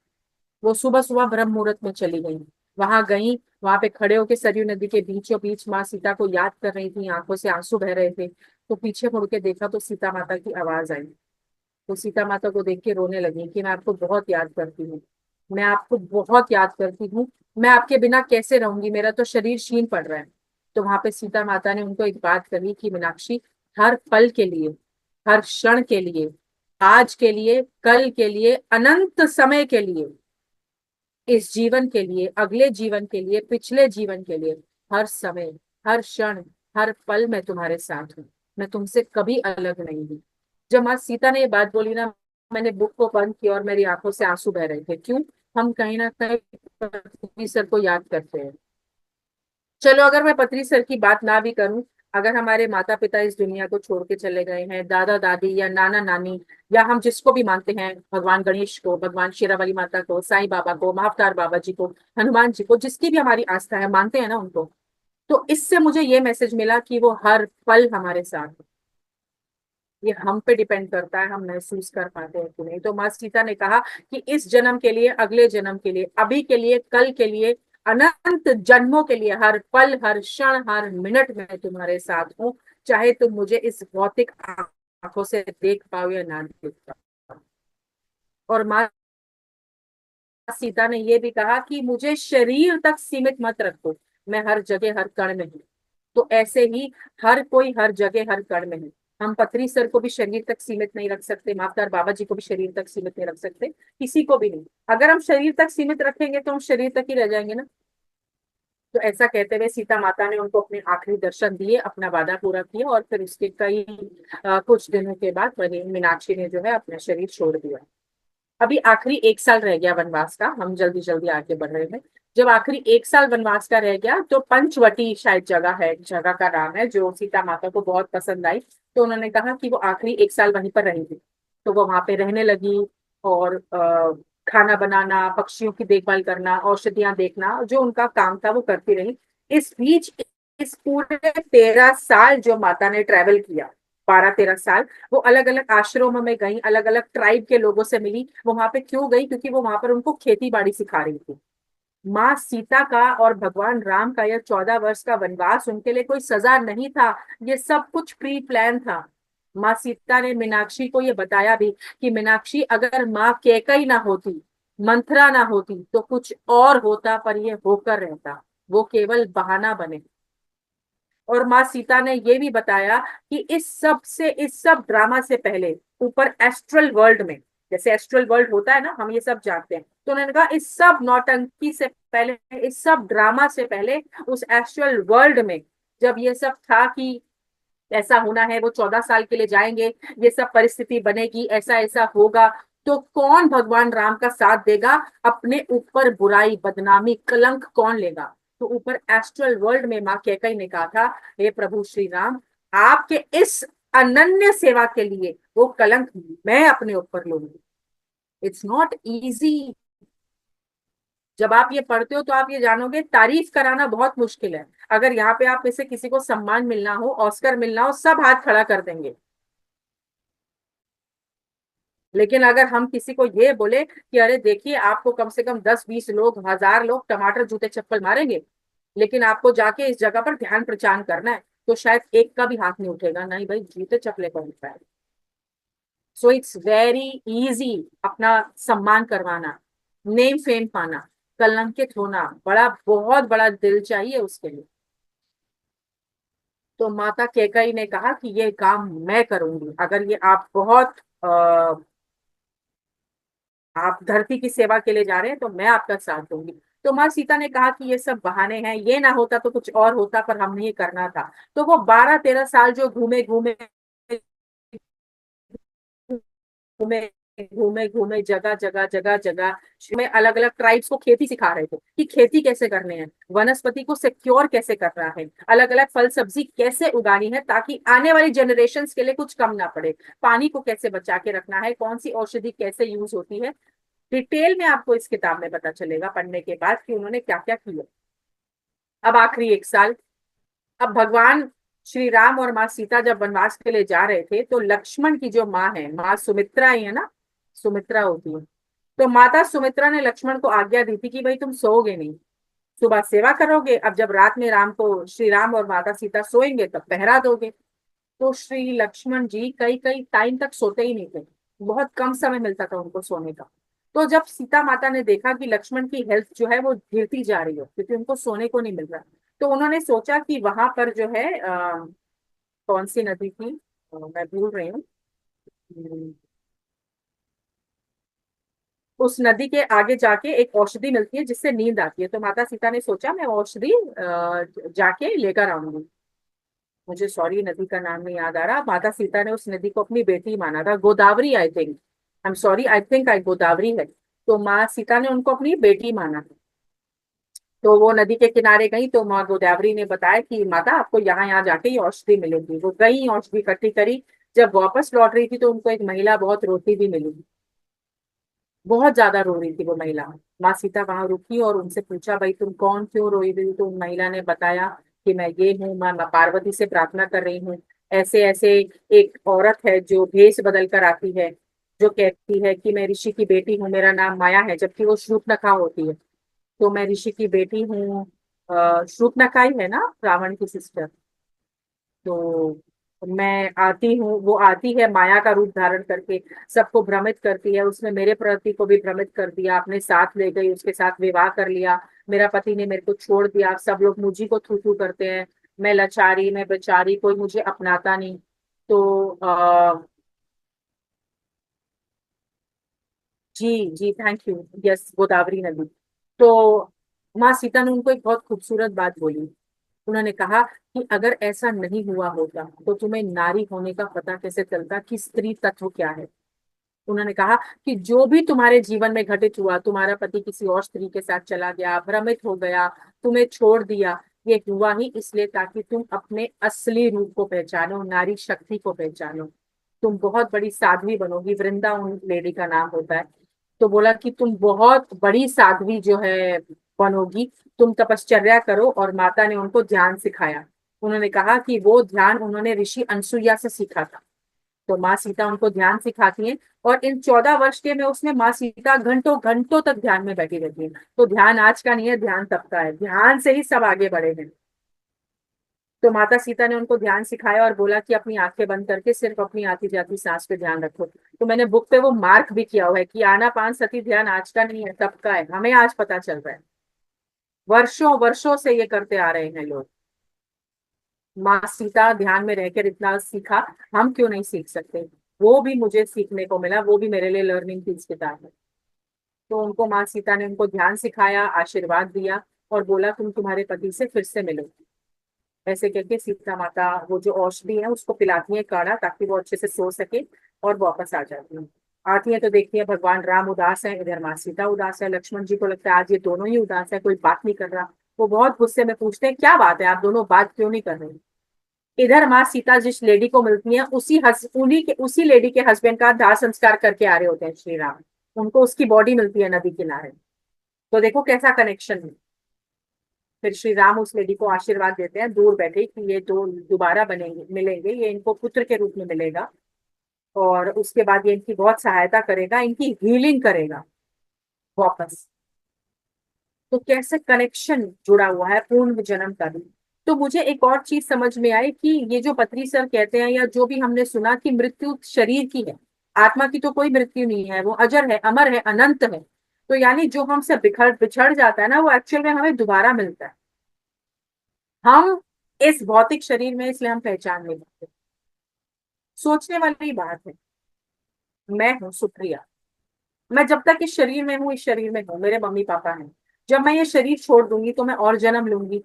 वो सुबह सुबह ब्रह्म मुहूर्त में चली गई, वहां गई, वहां पे खड़े होके सरयू नदी के बीचों बीच माँ सीता को याद कर रही थी, आंखों से आंसू बह रहे थे। तो पीछे मुड़ के देखा तो सीता माता की आवाज आई, तो सीता माता को देख के रोने लगी कि मैं आपको बहुत याद करती हूँ, मैं आपको बहुत याद करती हूँ, मैं आपके बिना कैसे रहूंगी, मेरा तो शरीर क्षीण पड़ रहा है। तो वहां पे सीता माता ने उनको एक बात कही कि मीनाक्षी, हर पल के लिए, हर क्षण के लिए, आज के लिए, कल के लिए, अनंत समय के लिए, इस जीवन के लिए, अगले जीवन के लिए, पिछले जीवन के लिए, हर समय, हर क्षण, हर पल मैं तुम्हारे साथ हूँ, मैं तुमसे कभी अलग नहीं हूँ। जब माँ सीता ने ये बात बोली ना, मैंने बुक को बंद किया और मेरी आंखों से आंसू बह रहे थे। क्यों? हम कहीं ना कहीं पृथ्वी सर को याद करते हैं। चलो अगर मैं पृथ्वी सर की बात ना भी करूं, अगर हमारे माता पिता इस दुनिया को छोड़ के चले गए हैं, दादा दादी या नाना नानी, या हम जिसको भी मानते हैं, भगवान गणेश को, भगवान शेरावाली माता को, साईं बाबा को, महाअवतार बाबा जी को, हनुमान जी को, जिसकी भी हमारी आस्था है, मानते हैं ना उनको, तो इससे मुझे ये मैसेज मिला कि वो हर पल हमारे साथ है। ये हम पे डिपेंड करता है, हम महसूस कर पाते हैं कि नहीं। तो माँ सीता ने कहा कि इस जन्म के लिए, अगले जन्म के लिए, अभी के लिए, कल के लिए, अनंत जन्मों के लिए, हर पल, हर क्षण, हर मिनट में तुम्हारे साथ हूँ, चाहे तुम मुझे इस भौतिक आंखों से देख पाओ या ना देख पाओ। और माँ सीता ने ये भी कहा कि मुझे शरीर तक सीमित मत रखो, मैं हर जगह हर कण में हूँ। तो ऐसे ही हर कोई हर जगह हर कण में है। हम पथरी सर को भी शरीर तक सीमित नहीं रख सकते, माफदार बाबा जी को भी शरीर तक सीमित नहीं रख सकते, किसी को भी नहीं। अगर हम शरीर तक सीमित रखेंगे तो हम शरीर तक ही रह जाएंगे ना। तो ऐसा कहते हुए सीता माता ने उनको अपने आखिरी दर्शन दिए, अपना वादा पूरा किया, और फिर उसके कुछ दिनों के बाद वही मीनाक्षी ने जो है अपना शरीर छोड़ दिया। अभी आखिरी 1 साल रह गया वनवास का, हम जल्दी जल्दी आगे बढ़ रहे हैं। जब आखिरी 1 साल वनवास का रह गया तो पंचवटी शायद जगह है, जगह का नाम है, जो सीता माता को बहुत पसंद आई। तो उन्होंने कहा कि वो आखिरी 1 साल वहीं पर रहेंगी। तो वो वहां पे रहने लगी, और खाना बनाना, पक्षियों की देखभाल करना, औषधियां देखना, जो उनका काम था वो करती रही। इस बीच इस पूरे 13 साल जो माता ने ट्रेवल किया, 12-13 साल, वो अलग अलग आश्रमों में गई, अलग अलग ट्राइब के लोगों से मिली। वो वहां पे क्यों गई? क्योंकि वो वहां पर उनको खेती बाड़ी सिखा रही थी। माँ सीता का और भगवान राम का यह 14 वर्ष का वनवास उनके लिए कोई सजा नहीं था, ये सब कुछ प्री प्लान था। माँ सीता ने मीनाक्षी को ये बताया भी कि मीनाक्षी, अगर माँ कैकई ना होती, मंथरा ना होती, तो कुछ और होता, पर ये होकर रहता, वो केवल बहाना बने। और माँ सीता ने ये भी बताया कि इस सब ड्रामा से पहले ऊपर एस्ट्रल वर्ल्ड में, जैसे एस्ट्रल वर्ल्ड होता है ना, हम ये सब जानते हैं, तो उन्होंने कहा इस सब नौटंकी से पहले, इस सब ड्रामा से पहले, उस एस्ट्रल वर्ल्ड में जब ये सब था कि ऐसा होना है, वो 14 साल के लिए जाएंगे, ये सब परिस्थिति बनेगी, ऐसा ऐसा होगा, तो कौन भगवान राम का साथ देगा? अपने ऊपर बुराई, बदनामी, कलंक कौन लेगा? तो ऊपर एस्ट्रल वर्ल्ड में माँ कैकई ने कहा था, हे प्रभु श्री राम, आपके इस अनन्य सेवा के लिए वो कलंक मैं अपने ऊपर लूंगी। It's not easy. जब आप ये पढ़ते हो तो आप ये जानोगे, तारीफ कराना बहुत मुश्किल है। अगर यहाँ पे आप में से किसी को सम्मान मिलना हो, ऑस्कर मिलना हो, सब हाथ खड़ा कर देंगे। लेकिन अगर हम किसी को ये बोले कि अरे देखिए, आपको कम से कम 10-20 लोग, 1000 लोग टमाटर जूते चप्पल मारेंगे, लेकिन आपको जाके इस जगह पर ध्यान प्रचार करना है, तो शायद एक का भी हाथ नहीं उठेगा, नहीं भाई, जूते चप्पले कौन उठा है। सो इट्स वेरी इजी अपना सम्मान करवाना, नेम फेम पाना, कलंकित होना, बड़ा बहुत बड़ा दिल चाहिए उसके लिए। तो माता कैकई ने कहा कि ये काम मैं करूंगी, अगर ये आप बहुत आप धरती की सेवा के लिए जा रहे हैं तो मैं आपका साथ दूंगी। तो माँ सीता ने कहा कि ये सब बहाने हैं, ये ना होता तो कुछ और होता, पर हमने ये करना था। तो वो 12-13 साल जो घूमे घूमे घूमे घूमे घूमे, जगह जगह जगह जगह में अलग अलग ट्राइब्स को खेती सिखा रहे थे कि खेती कैसे करने हैं, वनस्पति को सिक्योर कैसे करना है, अलग अलग फल सब्जी कैसे उगानी है ताकि आने वाली जनरेशन्स के लिए कुछ कम ना पड़े, पानी को कैसे बचा के रखना है, कौन सी औषधि कैसे यूज होती है। डिटेल में आपको इस किताब में पता चलेगा पढ़ने के बाद कि उन्होंने क्या क्या किया। अब आखिरी 1 साल, अब भगवान श्री राम और माँ सीता जब वनवास के लिए जा रहे थे, तो लक्ष्मण की जो माँ है, माँ सुमित्रा ही है ना, सुमित्रा होती है, तो माता सुमित्रा ने लक्ष्मण को आज्ञा दी थी कि भाई तुम सोओगे नहीं, सुबह सेवा करोगे, अब जब रात में राम को, श्री राम और माता सीता सोएंगे तब पहरा दोगे। तो श्री लक्ष्मण जी कई कई टाइम तक सोते ही नहीं थे, बहुत कम समय मिलता था उनको सोने का। तो जब सीता माता ने देखा कि लक्ष्मण की हेल्थ जो है वो गिरती जा रही है, क्योंकि उनको सोने को नहीं मिल रहा, तो उन्होंने सोचा कि वहां पर जो है कौन सी नदी थी, मैं भूल रही हूँ, हम्म, उस नदी के आगे जाके एक औषधि मिलती है जिससे नींद आती है। तो माता सीता ने सोचा मैं औषधि जाके लेकर आऊंगी। मुझे सॉरी नदी का नाम नहीं याद आ रहा। माता सीता ने उस नदी को अपनी बेटी माना था, Godavari I think, I am sorry, I think I Godavari है। तो माँ सीता ने उनको अपनी बेटी माना। तो वो नदी के किनारे गई तो माँ गोदावरी ने बताया कि माता आपको यहाँ यहाँ जाके ये औषधि मिलेगी। वो गई, औषधि इकट्ठी करी। जब वापस लौट रही थी तो उनको एक महिला बहुत रोती भी मिली। बहुत ज्यादा रो रही थी वो महिला। माँ सीता वहां रुकी और उनसे पूछा, भाई तुम कौन, क्यों रोई रही हो? तो उन महिला ने बताया कि मैं ये हूँ, मैं पार्वती से प्रार्थना कर रही हूँ। ऐसे ऐसे एक औरत है जो भेष बदल कर आती है, जो कहती है कि मैं ऋषि की बेटी हूँ, मेरा नाम माया है, जबकि वो शूर्पणखा होती है। तो मैं ऋषि की बेटी हूँ। शूर्पणखा ही है ना, रावण की सिस्टर। तो मैं आती हूँ, वो आती है माया का रूप धारण करके, सबको भ्रमित करती है। उसने मेरे पति को भी भ्रमित कर दिया, अपने साथ ले गई, उसके साथ विवाह कर लिया। मेरा पति ने मेरे को छोड़ दिया, सब लोग मुझी को थू थू करते हैं। मैं लाचारी, मैं बेचारी, कोई मुझे अपनाता नहीं। तो जी जी, थैंक यू। यस, गोदावरी नदी। तो माँ सीता ने उनको एक बहुत खूबसूरत बात बोली। उन्होंने कहा कि अगर ऐसा नहीं हुआ होता तो तुम्हें नारी होने का पता कैसे चलता कि स्त्री तत्व क्या है। उन्होंने कहा कि जो भी तुम्हारे जीवन में घटित हुआ, तुम्हारा पति किसी और स्त्री के साथ चला गया, भ्रमित हो गया, तुम्हें छोड़ दिया, ये हुआ ही इसलिए ताकि तुम अपने असली रूप को पहचानो, नारी शक्ति को पहचानो। तुम बहुत बड़ी साध्वी बनोगी, वृंदा उन लेडी का नाम होता है। तो बोला कि तुम बहुत बड़ी साध्वी जो है बनोगी, तुम तपश्चर्या करो। और माता ने उनको ध्यान सिखाया। उन्होंने कहा कि वो ध्यान उन्होंने ऋषि अनसुईया से सीखा था। तो माँ सीता उनको ध्यान सिखाती हैं। और इन 14 वर्ष के में उसमें माँ सीता घंटों घंटों तक ध्यान में बैठी रहती है। तो ध्यान आज का नहीं है, ध्यान तब का है, ध्यान से ही सब आगे बढ़े हैं। तो माता सीता ने उनको ध्यान सिखाया और बोला कि अपनी आंखें बंद करके सिर्फ अपनी आती जाती सांस पे ध्यान रखो। तो मैंने बुक पे वो मार्क भी किया हुआ है कि आनापान सती ध्यान आज का नहीं है, तब का है, हमें आज पता चल रहा है। वर्षों वर्षों से ये करते आ रहे हैं लोग। माँ सीता ध्यान में रहकर इतना सीखा, हम क्यों नहीं सीख सकते? वो भी मुझे सीखने को मिला, वो भी मेरे लिए लर्निंग की किताब है। तो उनको माँ सीता ने उनको ध्यान सिखाया, आशीर्वाद दिया और बोला तुम तुम्हारे पति से फिर से मिलो। ऐसे करके सीता माता वो जो औषधि है उसको पिलाती है काढ़ा, ताकि वो अच्छे से सो सके और वापस आ जाती है। आती है तो देखती है भगवान राम उदास है, इधर माँ सीता उदास है। लक्ष्मण जी को लगता है आज ये दोनों ही उदास है, कोई बात नहीं कर रहा। वो बहुत गुस्से में पूछते हैं क्या बात है, आप दोनों बात क्यों नहीं कर रहे? इधर माँ सीता जिस लेडी को मिलती है उसी लेडी के हस्बैंड का दाह संस्कार करके आ रहे होते हैं श्री राम। उनको उसकी बॉडी मिलती है नदी किनारे। तो देखो कैसा कनेक्शन है। फिर श्री राम उस लेडी को आशीर्वाद देते हैं दूर बैठे कि ये दो दोबारा बनेंगे, मिलेंगे, ये इनको पुत्र के रूप में मिलेगा। और उसके बाद ये इनकी बहुत सहायता करेगा, इनकी हीलिंग करेगा वापस। तो कैसे कनेक्शन जुड़ा हुआ है पूर्व जन्म का भी। तो मुझे एक और चीज समझ में आई कि ये जो पत्री सर कहते हैं या जो भी हमने सुना कि मृत्यु शरीर की है, आत्मा की तो कोई मृत्यु नहीं है, वो अजर है, अमर है, अनंत है। तो यानी जो हमसे बिछड़ जाता है ना, वो एक्चुअल में हमें दोबारा मिलता है। हम इस भौतिक शरीर में, इसलिए हम पहचान नहीं पाते। सोचने वाली बात है। मैं हूँ सुप्रिया, मैं जब तक इस शरीर में हूँ, इस शरीर में हूँ, मेरे मम्मी पापा हैं। जब मैं ये शरीर छोड़ दूंगी तो मैं और जन्म लूंगी।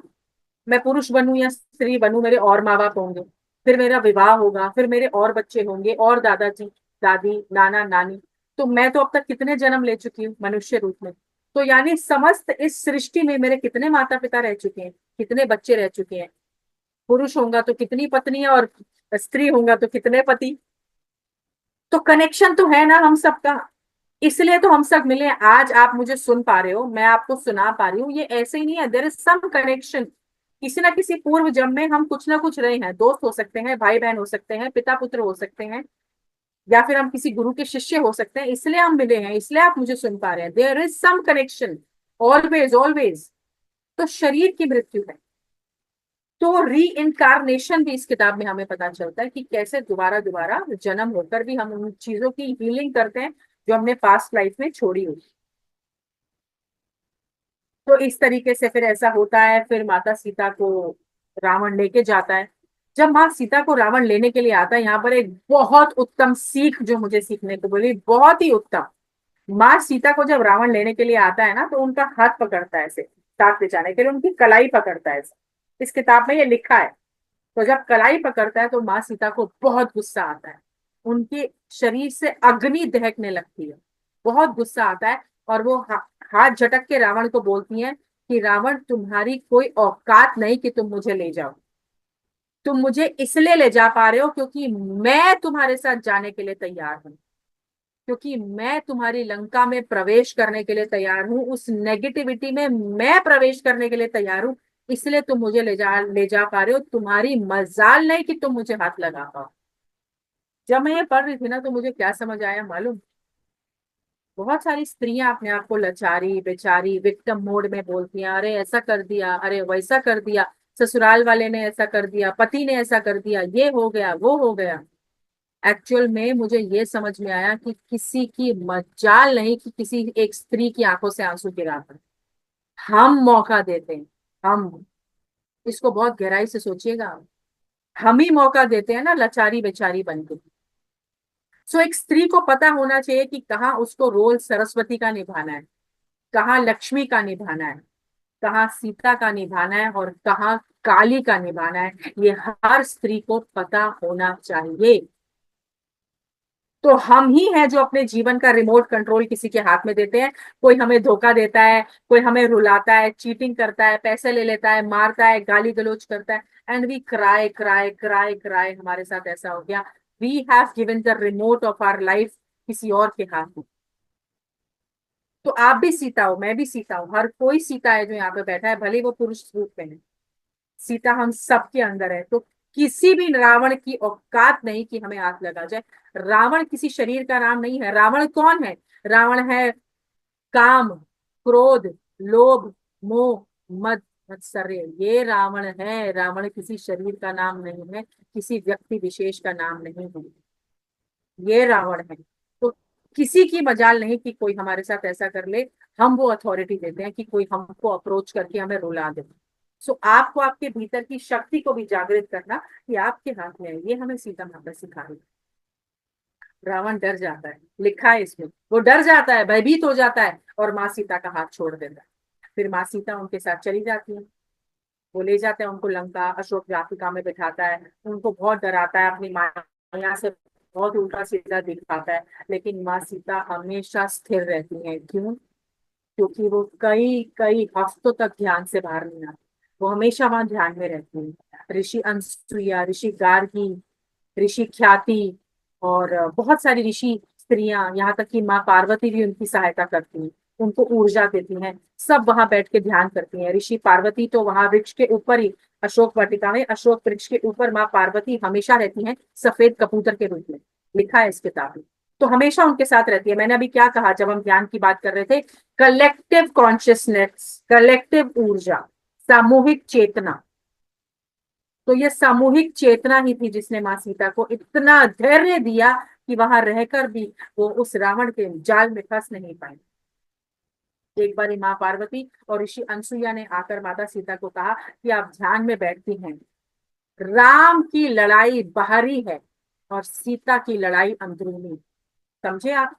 मैं पुरुष बनूं या स्त्री बनूं, मेरे और माँ बाप होंगे। फिर मेरा विवाह होगा, फिर मेरे और बच्चे होंगे, और दादाजी, दादी, नाना, नानी। तो मैं तो अब तक कितने जन्म ले चुकी हूँ मनुष्य रूप में। तो यानी समस्त इस सृष्टि में मेरे कितने माता पिता रह चुके हैं, कितने बच्चे रह चुके हैं। पुरुष होगा तो कितनी पत्नी और स्त्री होगा तो कितने पति। तो कनेक्शन तो है ना हम सबका। इसलिए तो हम सब मिले। आज आप मुझे सुन पा रहे हो, मैं आपको सुना पा रही हूँ, ये ऐसे ही नहीं है, देयर इज सम कनेक्शन। किसी ना किसी पूर्व जन्म में हम कुछ ना कुछ रहे हैं। दोस्त हो सकते हैं, भाई बहन हो सकते हैं, पिता पुत्र हो सकते हैं, या फिर हम किसी गुरु के शिष्य हो सकते हैं। इसलिए हम मिले हैं, इसलिए आप मुझे सुन पा रहे हैं। There is some connection, always always. तो शरीर की मृत्यु है, तो री इनकारनेशन भी इस किताब में हमें पता चलता है कि कैसे दोबारा दोबारा जन्म होकर भी हम उन चीजों की हीलिंग करते हैं जो हमने पास्ट लाइफ में छोड़ी हुई। तो इस तरीके से फिर ऐसा होता है। फिर माता सीता को रावण लेके जाता है। जब माँ सीता को रावण लेने के लिए आता है, यहाँ पर एक बहुत उत्तम सीख जो मुझे सीखने को मिली, बहुत ही उत्तम। माँ सीता को जब रावण लेने के लिए आता है ना, तो उनका हाथ पकड़ता है ऐसे, साथ ले जाने के लिए उनकी कलाई पकड़ता है ऐसे। इस किताब में ये लिखा है। तो जब कलाई पकड़ता है तो माँ सीता को बहुत गुस्सा आता है। उनके शरीर से अग्नि दहकने लगती है, बहुत गुस्सा आता है। और वो हाथ झटक के रावण को बोलती हैं कि रावण, तुम्हारी कोई औकात नहीं कि तुम मुझे ले जाओ। तुम मुझे इसलिए ले जा पा रहे हो क्योंकि मैं तुम्हारे साथ जाने के लिए तैयार हूं, क्योंकि मैं तुम्हारी लंका में प्रवेश करने के लिए तैयार हूं, उस नेगेटिविटी में मैं प्रवेश करने के लिए तैयार हूं, इसलिए तुम मुझे ले जा पा रहे हो। तुम्हारी मजाल नहीं कि तुम मुझे हाथ लगा पाओ। जब मैं ये पढ़ रही थी ना तो मुझे क्या समझ आया मालूम? बहुत सारी स्त्रियां अपने आप को लाचारी बेचारी विक्टिम मोड में बोलती हैं, अरे ऐसा कर दिया, अरे वैसा कर दिया, ससुराल वाले ने ऐसा कर दिया, पति ने ऐसा कर दिया, ये हो गया वो हो गया। एक्चुअल में मुझे ये समझ में आया कि किसी की मजाल नहीं कि किसी एक स्त्री की आंखों से आंसू गिरा कर हम मौका देते हैं। हम इसको बहुत गहराई से सोचिएगा, हम ही मौका देते हैं ना लाचारी बेचारी बनके। सो एक स्त्री को पता होना चाहिए कि कहाँ उसको रोल सरस्वती का निभाना है, कहाँ लक्ष्मी का निभाना है, कहाँ सीता का निभाना है और कहाँ काली का निभाना है। ये हर स्त्री को पता होना चाहिए। तो हम ही हैं जो अपने जीवन का रिमोट कंट्रोल किसी के हाथ में देते हैं। कोई हमें धोखा देता है, कोई हमें रुलाता है, चीटिंग करता है, पैसे ले लेता है, मारता है, गाली गलौज करता है, and we cry cry cry cry, हमारे साथ ऐसा हो गया। We have given the remote of our life किसी और के हाथ में। तो आप भी सीता हो, मैं भी सीता हूँ, हर कोई सीता है जो यहाँ पे बैठा है, भले वो पुरुष रूप में है। सीता हम सबके अंदर है। तो किसी भी रावण की औकात नहीं कि हमें आग लगा जाए। रावण किसी शरीर का नाम नहीं है। रावण कौन है? रावण है काम, क्रोध, लोभ, मोह, मद मत्सर्य, ये रावण है। रावण किसी शरीर का नाम नहीं है, किसी व्यक्ति विशेष का नाम नहीं है, ये रावण है। तो किसी की मजाल नहीं कि कोई हमारे साथ ऐसा कर ले। हम वो अथॉरिटी देते हैं कि कोई हमको अप्रोच करके हमें रुला दे। सो आपको आपके भीतर की शक्ति को भी जागृत करना कि आपके हाथ में है, ये हमें सीता माता सिखा रही है। रावण डर जाता है, लिखा है इसमें, वो डर जाता है, भयभीत हो जाता है और माँ सीता का हाथ छोड़ देता है। फिर माँ सीता उनके साथ चली जाती है। वो ले जाते हैं उनको लंका, अशोक वाटिका में बिठाता है, उनको बहुत डराता है, अपनी माया से बहुत उल्टा सीधा दिखाता है। लेकिन माँ सीता हमेशा स्थिर रहती है। क्यों? क्योंकि वो कई कई हफ्तों तक ध्यान से बाहर नहीं आती। वो हमेशा वहां ध्यान में रहती है। ऋषि अनसुईया, ऋषि गार्गी, ऋषि ख्याति और बहुत सारी ऋषि स्त्रियां, यहाँ तक कि माँ पार्वती भी उनकी सहायता करती हैं, उनको ऊर्जा देती हैं। सब वहां बैठ के ध्यान करती हैं। ऋषि पार्वती तो वहां वृक्ष के ऊपर ही, अशोक वाटिका में अशोक वृक्ष के ऊपर माँ पार्वती हमेशा रहती हैं, सफेद कबूतर के रूप में, लिखा है इस किताब में। तो हमेशा उनके साथ रहती है। मैंने अभी क्या कहा जब हम ध्यान की बात कर रहे थे? कलेक्टिव कॉन्शियसनेस, कलेक्टिव ऊर्जा, सामूहिक चेतना। तो ये सामूहिक चेतना ही थी जिसने माँ सीता को इतना धैर्य दिया कि वहां रहकर भी वो उस रावण के जाल में फंस नहीं पाए। एक बार माँ पार्वती और ऋषि अनसुईया ने आकर माता सीता को कहा कि आप ध्यान में बैठती हैं, राम की लड़ाई बाहरी है और सीता की लड़ाई अंदरूनी। समझे आप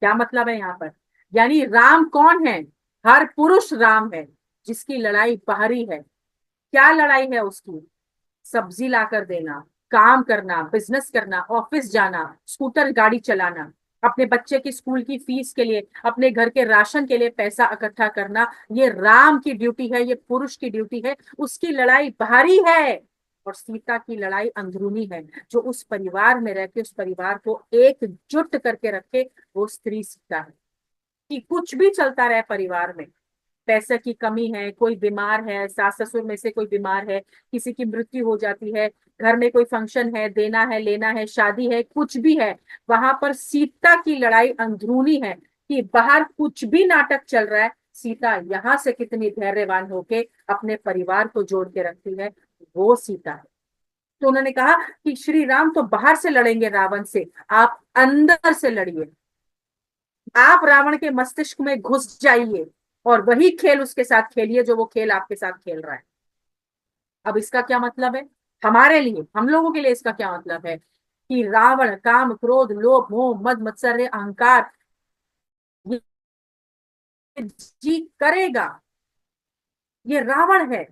क्या मतलब है यहाँ पर? यानी राम कौन है? हर पुरुष राम है, जिसकी लड़ाई बाहरी है। क्या लड़ाई है उसकी? सब्जी लाकर देना, काम करना, बिजनेस करना, ऑफिस जाना, स्कूटर गाड़ी चलाना, अपने बच्चे की स्कूल की फीस के लिए, अपने घर के राशन के लिए पैसा इकट्ठा करना, ये राम की ड्यूटी है, ये पुरुष की ड्यूटी है। उसकी लड़ाई बाहरी है और सीता की लड़ाई अंदरूनी है। जो उस परिवार में रहकर उस परिवार को एकजुट करके रखे, वो स्त्री सीता है। कि कुछ भी चलता रहे परिवार में, पैसे की कमी है, कोई बीमार है, सास ससुर में से कोई बीमार है, किसी की मृत्यु हो जाती है, घर में कोई फंक्शन है, देना है लेना है, शादी है, कुछ भी है, वहां पर सीता की लड़ाई अंदरूनी है। कि बाहर कुछ भी नाटक चल रहा है, सीता यहाँ से कितनी धैर्यवान होके अपने परिवार को जोड़ के रखती है, वो सीता है। तो उन्होंने कहा कि श्री राम तो बाहर से लड़ेंगे रावण से, आप अंदर से लड़िए। आप रावण के मस्तिष्क में घुस जाइए और वही खेल उसके साथ खेलिए जो वो खेल आपके साथ खेल रहा है। अब इसका क्या मतलब है हमारे लिए, हम लोगों के लिए? इसका क्या मतलब है कि रावण काम, क्रोध, लोभ, मोह, मद मत्सर्य, अहंकार ये जी करेगा, ये रावण है।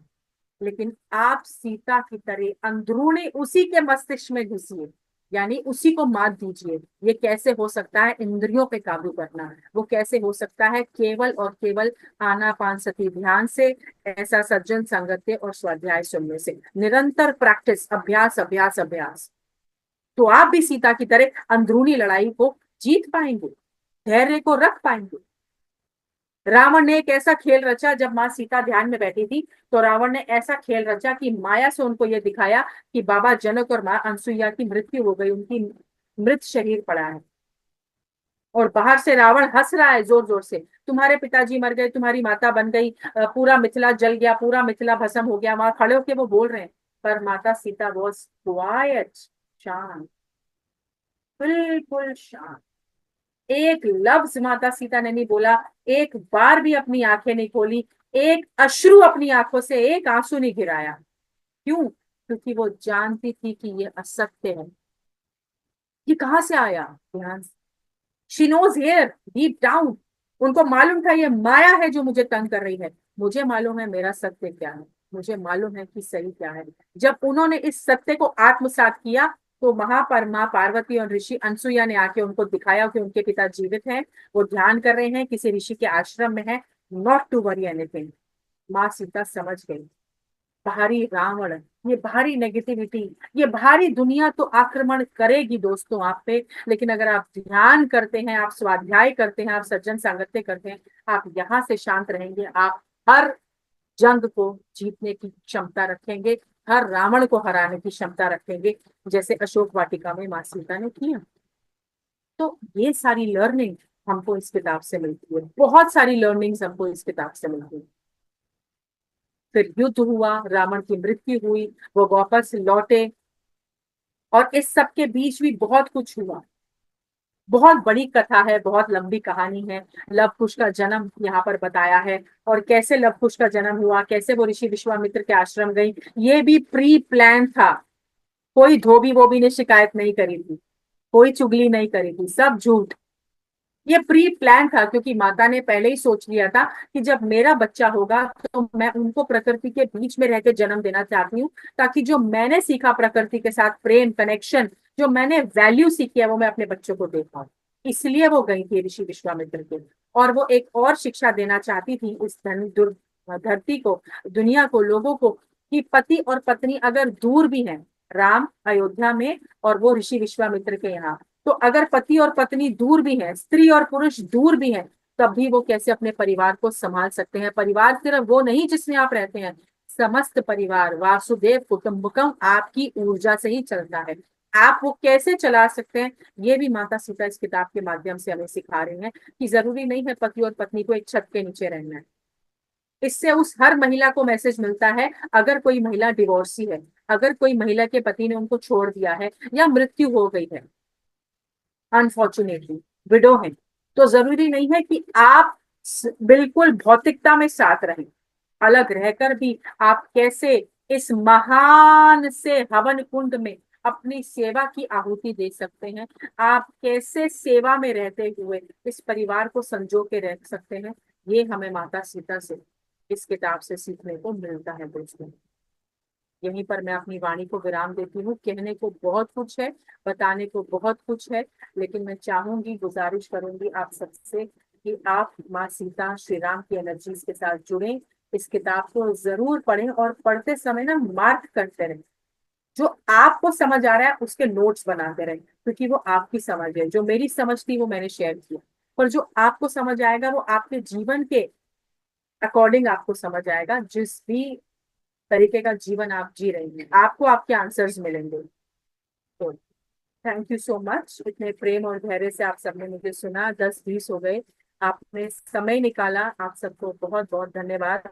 लेकिन आप सीता की तरह अंदरूनी उसी के मस्तिष्क में घुसिए, यानी उसी को मात दीजिए। ये कैसे हो सकता है? इंद्रियों पे काबू करना। वो कैसे हो सकता है? केवल और केवल आनापानसति ध्यान से, ऐसा सज्जन संगत्य और स्वाध्याय सुनने से, निरंतर प्रैक्टिस, अभ्यास अभ्यास अभ्यास। तो आप भी सीता की तरह अंदरूनी लड़ाई को जीत पाएंगे, धैर्य को रख पाएंगे। रावण ने एक ऐसा खेल रचा, जब माँ सीता ध्यान में बैठी थी तो रावण ने ऐसा खेल रचा कि माया से उनको यह दिखाया कि बाबा जनक और माँ अनसुईया की मृत्यु हो गई, उनकी मृत शरीर पड़ा है। और बाहर से रावण हंस रहा है जोर जोर से, तुम्हारे पिताजी मर गए, तुम्हारी माता बन गई, पूरा मिथिला जल गया, पूरा मिथिला भस्म हो गया। वहां खड़े होके वो बोल रहे हैं, पर माता सीता वॉज क्वाइट, शांत, बिल्कुल शांत। एक लफ्ज माता सीता ने नहीं बोला, एक बार भी अपनी आंखें नहीं खोली, एक अश्रु अपनी आंखों से एक आंसू नहीं गिराया। क्यों? क्योंकि वो जानती थी कि ये असत्य है। ये कहां से आया? ध्यान। She knows here deep down, उनको मालूम था ये माया है जो मुझे तंग कर रही है। मुझे मालूम है मेरा सत्य क्या है, मुझे मालूम है कि सही क्या है। जब उन्होंने इस सत्य को आत्मसात किया तो महापरमा पार्वती और ऋषि अनसुईया ने आके उनको दिखाया कि उनके पिता जीवित हैं, वो ध्यान कर रहे हैं, किसी ऋषि के आश्रम में है। Not to worry anything. माँ सीता समझ गई, भारी रावण, ये भारी नेगेटिविटी, ये भारी दुनिया तो आक्रमण करेगी दोस्तों आप पे, लेकिन अगर आप ध्यान करते हैं, आप स्वाध्याय करते हैं, आप सज्जन सांगत्य करते हैं, आप यहाँ से शांत रहेंगे, आप हर जंग को जीतने की क्षमता रखेंगे, हर रावण को हराने की क्षमता रखेंगे, जैसे अशोक वाटिका में माँ सीता ने किया। तो ये सारी लर्निंग हमको इस किताब से मिलती है, बहुत सारी लर्निंग्स हमको इस किताब से मिलती है। फिर युद्ध हुआ, रावण की मृत्यु हुई, वो वापस लौटे, और इस सब के बीच भी बहुत कुछ हुआ। बहुत बड़ी कथा है, बहुत लंबी कहानी है। लव कुश का जन्म यहाँ पर बताया है, और कैसे लव कुश का जन्म हुआ, कैसे वो ऋषि विश्वामित्र के आश्रम गई, ये भी प्री प्लान था। कोई धोबी वोबी ने शिकायत नहीं करी थी, कोई चुगली नहीं करी थी, सब झूठ। ये प्री प्लान था, क्योंकि माता ने पहले ही सोच लिया था कि जब मेरा बच्चा होगा तो मैं उनको प्रकृति के बीच में रह के जन्म देना चाहती हूँ, ताकि जो मैंने सीखा प्रकृति के साथ प्रेम कनेक्शन, जो मैंने वैल्यू सीखी है, वो मैं अपने बच्चों को दे पाऊँ। इसलिए वो गई थी ऋषि विश्वामित्र के, और वो एक और शिक्षा देना चाहती थी इस धरती को, दुनिया को, लोगों को, कि पति और पत्नी अगर दूर भी हैं, राम अयोध्या में और वो ऋषि विश्वामित्र के यहाँ, तो अगर पति और पत्नी दूर भी हैं, स्त्री और पुरुष दूर भी हैं, तब भी वो कैसे अपने परिवार को संभाल सकते हैं। परिवार सिर्फ वो नहीं जिसमें आप रहते हैं, समस्त परिवार, वासुदेव कुटुंबकम आपकी ऊर्जा से ही चलता है। आप वो कैसे चला सकते हैं, ये भी माता सीता इस किताब के माध्यम से हमें सिखा रहे हैं, कि जरूरी नहीं है पति और पत्नी को एक छत के नीचे रहना है। इससे उस हर महिला को मैसेज मिलता है, अगर कोई महिला डिवोर्सी है, अगर कोई महिला के पति ने उनको छोड़ दिया है या मृत्यु हो गई है, अनफॉर्चुनेटली विडो है, तो जरूरी नहीं है कि आप बिल्कुल भौतिकता में साथ रहें। अलग रहकर भी आप कैसे इस महान से हवन कुंड में अपनी सेवा की आहुति दे सकते हैं, आप कैसे सेवा में रहते हुए इस परिवार को संजो के रह सकते हैं, ये हमें माता सीता से इस किताब से सीखने को मिलता है दोस्तों। यहीं पर मैं अपनी वाणी को विराम देती हूँ। कहने को बहुत कुछ है, बताने को बहुत कुछ है, लेकिन मैं चाहूंगी, गुजारिश करूंगी आप सबसे कि आप माँ सीता श्री राम की एनर्जीज के साथ जुड़ें, इस किताब को जरूर पढ़ें, और पढ़ते समय ना मार्क करते रहें। जो आपको समझ आ रहा है उसके नोट्स बनाते रहें, क्योंकि वो आपकी समझ है। जो मेरी समझ थी वो मैंने शेयर किया, पर जो आपको समझ आएगा वो आपके जीवन के अकॉर्डिंग आपको समझ आएगा। जिस भी तरीके का जीवन आप जी रहे हैं, आपको आपके आंसर्स मिलेंगे। तो थैंक यू सो मच, इतने प्रेम और धैर्य से आप सबने मुझे सुना। 10-20 हो गए, आपने समय निकाला, आप सबको बहुत बहुत धन्यवाद।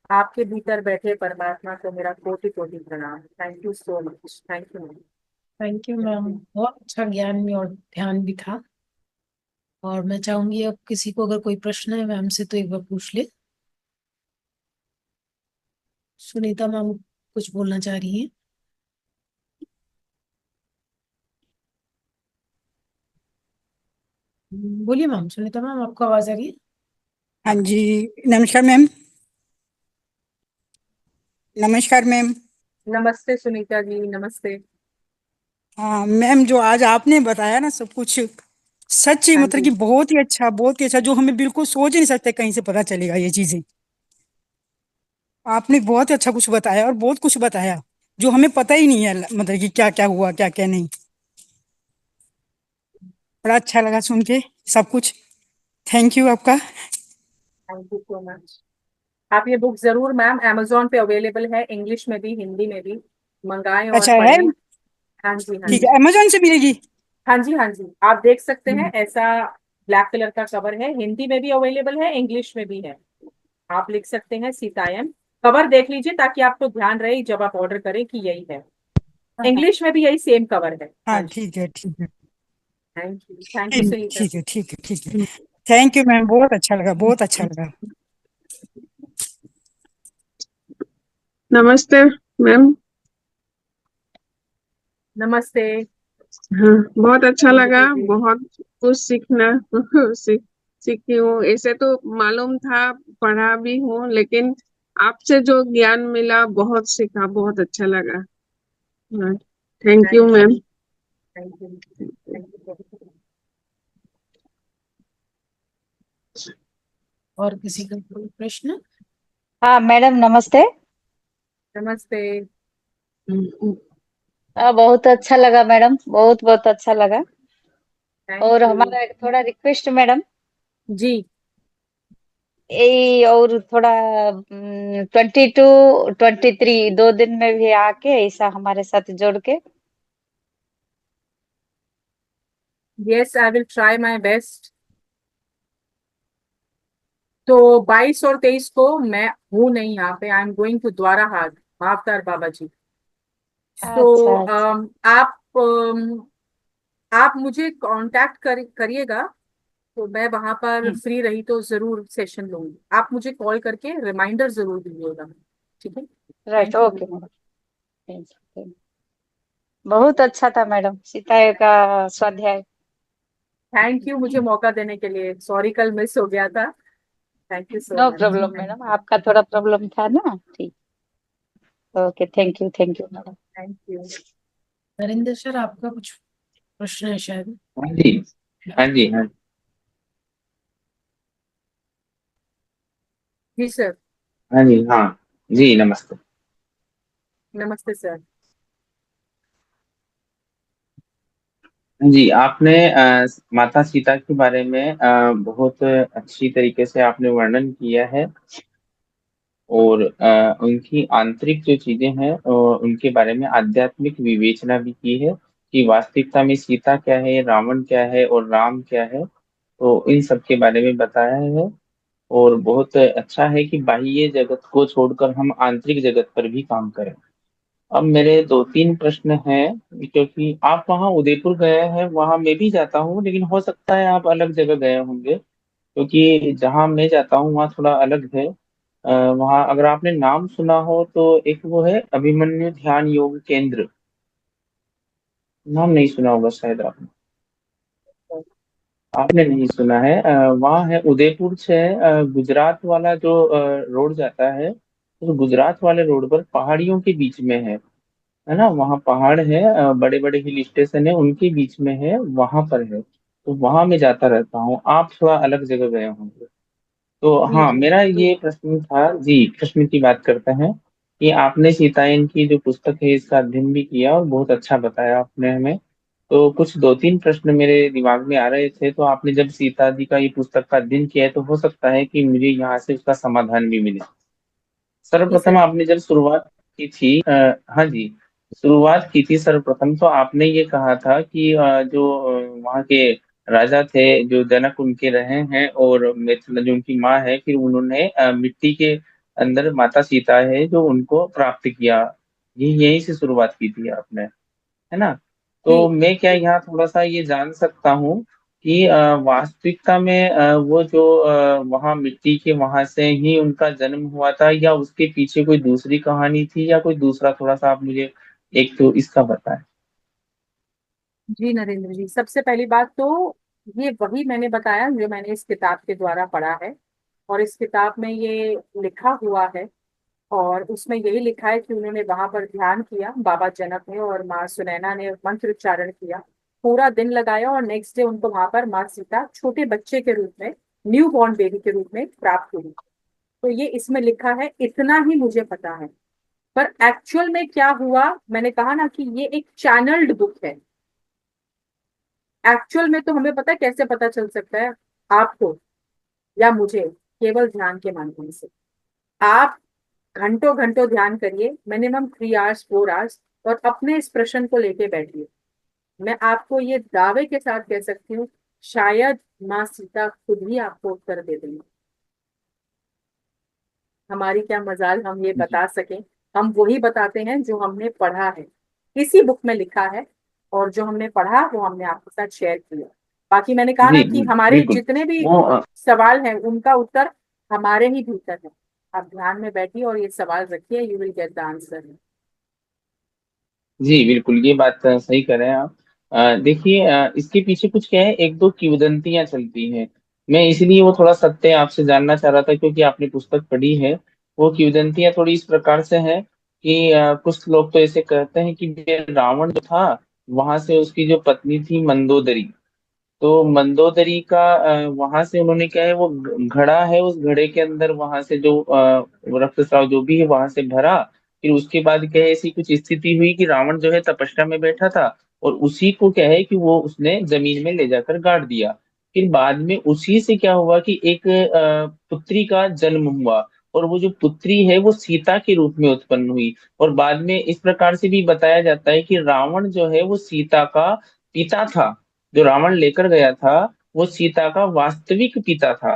आपके भीतर बैठे परमात्मा को मेरा कोटि कोटि प्रणाम। Thank you so much. Thank you ma'am. Thank you ma'am, बहुत अच्छा ज्ञान में और ध्यान भी था। और मैं चाहूंगी अब किसी को अगर कोई प्रश्न है मैम से तो एक बार पूछ ले। सुनीता मैम कुछ बोलना चाह रही हैं? बोलिए मैम, सुनीता मैम आपको आवाज आ रही है? हाँ जी, नमस्कार मैम। नमस्कार मैम। नमस्ते सुनीता जी, नमस्ते। हाँ मैम, जो आज आपने बताया ना सब कुछ, सच्ची हाँ मतलब जी। कि बहुत ही अच्छा, जो हमें बिल्कुल सोच ही नहीं सकते कहीं से पता चलेगा ये चीजें। आपने बहुत ही अच्छा कुछ बताया और बहुत कुछ बताया जो हमें पता ही नहीं है, मतलब कि क्या क्या हुआ, क्या क्या नहीं। बड़ा अच्छा लगा सुन के सब कुछ। थैंक यू आपका। Thank you so much. आप ये बुक जरूर मैम, अमेजोन पे अवेलेबल है, इंग्लिश में भी हिंदी में भी, मंगाएं और अच्छा है। पढ़ें। हाँ जी, हाँ ठीक जी। है, अमेजोन से मिलेगी। हाँ जी, हाँ जी, आप देख सकते हैं, ऐसा ब्लैक कलर का कवर है, हिंदी में भी अवेलेबल है, इंग्लिश में भी है। आप लिख सकते हैं सीतायन, कवर देख लीजिए ताकि आपको ध्यान रहे जब आप ऑर्डर करें कि यही है। इंग्लिश में भी यही सेम कवर है। हाँ हाँ जी। ठीक है, ठीक है। Thank you Sunita. ठीक है, ठीक है, ठीक है। थैंक यू मैम, बहुत अच्छा लगा, बहुत अच्छा लगा। नमस्ते मैम। नमस्ते। हाँ, बहुत अच्छा लगा। जी जी। बहुत कुछ सीखना सीखी हूँ। ऐसे तो मालूम था, पढ़ा भी हूँ, लेकिन आपसे जो ज्ञान मिला, बहुत सीखा, बहुत अच्छा लगा। हाँ, thank you thank ma'am. You. Thank you. Thank you. और किसी का कोई प्रश्न? हाँ मैडम, नमस्ते। नमस्ते। बहुत अच्छा लगा मैडम, बहुत बहुत अच्छा लगा। थैंक और यू। हमारा एक थोड़ा रिक्वेस्ट मैडम, जी। ये और थोड़ा 22-23 2 दिन में भी आके ऐसा हमारे साथ जोड़ के। Yes, I will try my best. तो 22 और 23 को मैं हूँ नहीं यहाँ पे, आई एम गोइंग टू द्वारा हाट, भावतार बाबा जी। तो अच्छा अच्छा। आप मुझे कांटेक्ट करिएगा, तो मैं वहां पर फ्री रही तो जरूर सेशन लूंगी। आप मुझे कॉल करके रिमाइंडर जरूर दीजिएगा। ठीक है। Right, thank okay you. Madam. Thank you. बहुत अच्छा था मैडम, सीता का स्वाध्याय। थैंक यू मुझे मौका देने के लिए, सॉरी कल मिस हो गया था। Thank you so no much. Problem madam, आपका थोड़ा प्रॉब्लम था ना, ठीक। Okay, thank you madam. Thank you. Narendra sir, आपका कुछ प्रश्न है शायद? हाँ जी, हाँ जी, हाँ जी सर। हाँ जी, हाँ जी, नमस्ते। नमस्ते सर। हाँ जी, आपने माता सीता के बारे में बहुत अच्छी तरीके से आपने वर्णन किया है, और उनकी आंतरिक जो चीजें हैं उनके बारे में आध्यात्मिक विवेचना भी की है कि वास्तविकता में सीता क्या है, रावण क्या है और राम क्या है। तो इन सब के बारे में बताया है, और बहुत अच्छा है कि बाह्य जगत को छोड़कर हम आंतरिक जगत पर भी काम करें। अब मेरे दो तीन प्रश्न हैं, क्योंकि आप वहाँ उदयपुर गए हैं, वहाँ मैं भी जाता हूँ, लेकिन हो सकता है आप अलग जगह गए होंगे, क्योंकि जहाँ मैं जाता हूँ वहाँ थोड़ा अलग है। वहाँ अगर आपने नाम सुना हो तो एक वो है अभिमन्यु ध्यान योग केंद्र। नाम नहीं सुना होगा शायद आपने। आपने नहीं सुना है। वहाँ है उदयपुर से गुजरात वाला जो रोड जाता है, तो गुजरात वाले रोड पर पहाड़ियों के बीच में है ना, वहाँ पहाड़ है, बड़े बड़े हिल स्टेशन है, उनके बीच में है, वहां पर है। तो वहां मैं जाता रहता हूँ। आप थोड़ा अलग जगह गए होंगे। तो जी हाँ, जी। मेरा ये प्रश्न था जी, प्रश्न की बात करते हैं कि आपने सीतायन की जो पुस्तक है इसका अध्ययन भी किया और बहुत अच्छा बताया आपने हमें। तो कुछ दो तीन प्रश्न मेरे दिमाग में आ रहे थे, तो आपने जब सीता जी का ये पुस्तक का अध्ययन किया है तो हो सकता है कि मुझे यहाँ से उसका समाधान भी मिले। जी सर्वप्रथम सर। आपने जब शुरुआत की थी, हाँ जी, शुरुआत की थी सर्वप्रथम, तो आपने ये कहा था कि जो वहाँ के राजा थे, जो जनक उनके रहे हैं, और मिथिला जो उनकी माँ है, फिर उन्होंने मिट्टी के अंदर माता सीता है जो उनको प्राप्त किया। ये यहीं से शुरुआत की थी आपने, है ना। तो जी मैं क्या यहाँ थोड़ा सा ये जान सकता हूँ कि वास्तविकता में वो जो वहाँ मिट्टी के वहां से ही उनका जन्म हुआ था, या उसके पीछे कोई दूसरी कहानी थी, या कोई दूसरा, थोड़ा सा आप मुझे एक तो इसका बताएं। जी नरेंद्र जी, सबसे पहली बात तो ये वही मैंने बताया जो मैंने इस किताब के द्वारा पढ़ा है, और इस किताब में ये लिखा हुआ है और उसमें यही लिखा है कि उन्होंने वहां पर ध्यान किया, बाबा जनक ने और माँ सुनैना ने मंत्र उच्चारण किया, पूरा दिन लगाया, और नेक्स्ट डे उनको वहां पर माँ सीता छोटे बच्चे के रूप में, न्यू बॉर्न बेबी के रूप में प्राप्त हुई। तो ये इसमें लिखा है, इतना ही मुझे पता है। पर एक्चुअल में क्या हुआ, मैंने कहा ना कि ये एक चैनल्ड बुक है। एक्चुअल में तो हमें पता है कैसे पता चल सकता है, आपको या मुझे, केवल ध्यान के माध्यम से। आप घंटों घंटों ध्यान करिए, मिनिमम 3 आवर्स 4 आवर्स, और अपने इस प्रश्न को लेके बैठिए। मैं आपको ये दावे के साथ कह सकती हूँ, शायद माँ सीता खुद ही आपको उत्तर दे देंगे। हमारी क्या मजाल हम ये जी बता सकें। हम वही बताते हैं जो हमने पढ़ा है, इसी बुक में लिखा है, और जो हमने पढ़ा वो हमने आपके साथ शेयर किया। बाकी मैंने कहा जी ना कि हमारे बिल्कुल। जितने भी वो सवाल हैं उनका उत्तर हमारे ही भीतर है। आप ध्यान में बैठिए और ये सवाल रखिए, you will get the answer. जी बिल्कुल, ये बात सही कर रहे हैं आप। देखिए, इसके पीछे कुछ क्या है, एक दो किंवदंतियां चलती हैं। मैं इसलिए वो थोड़ा सत्य आपसे जानना चाह रहा था, क्योंकि आपने पुस्तक पढ़ी है। वो किंवदंतियां थोड़ी इस प्रकार से हैं कि कुछ लोग तो ऐसे कहते हैं कि ये रावण जो था, वहां से उसकी जो पत्नी थी मंदोदरी, तो मंदोदरी का वहां से उन्होंने क्या है, वो घड़ा है, उस घड़े के अंदर वहां से जो रक्तस्राव जो भी है वहां से भरा। फिर उसके बाद क्या है, ऐसी कुछ स्थिति हुई कि रावण जो है तपस्या में बैठा था, और उसी को क्या है कि वो उसने जमीन में ले जाकर गाड़ दिया। फिर बाद में उसी से क्या हुआ कि एक पुत्री का जन्म हुआ, और वो जो पुत्री है वो सीता के रूप में उत्पन्न हुई। और बाद में इस प्रकार से भी बताया जाता है कि रावण जो है वो सीता का पिता था, जो रावण लेकर गया था वो सीता का वास्तविक पिता था।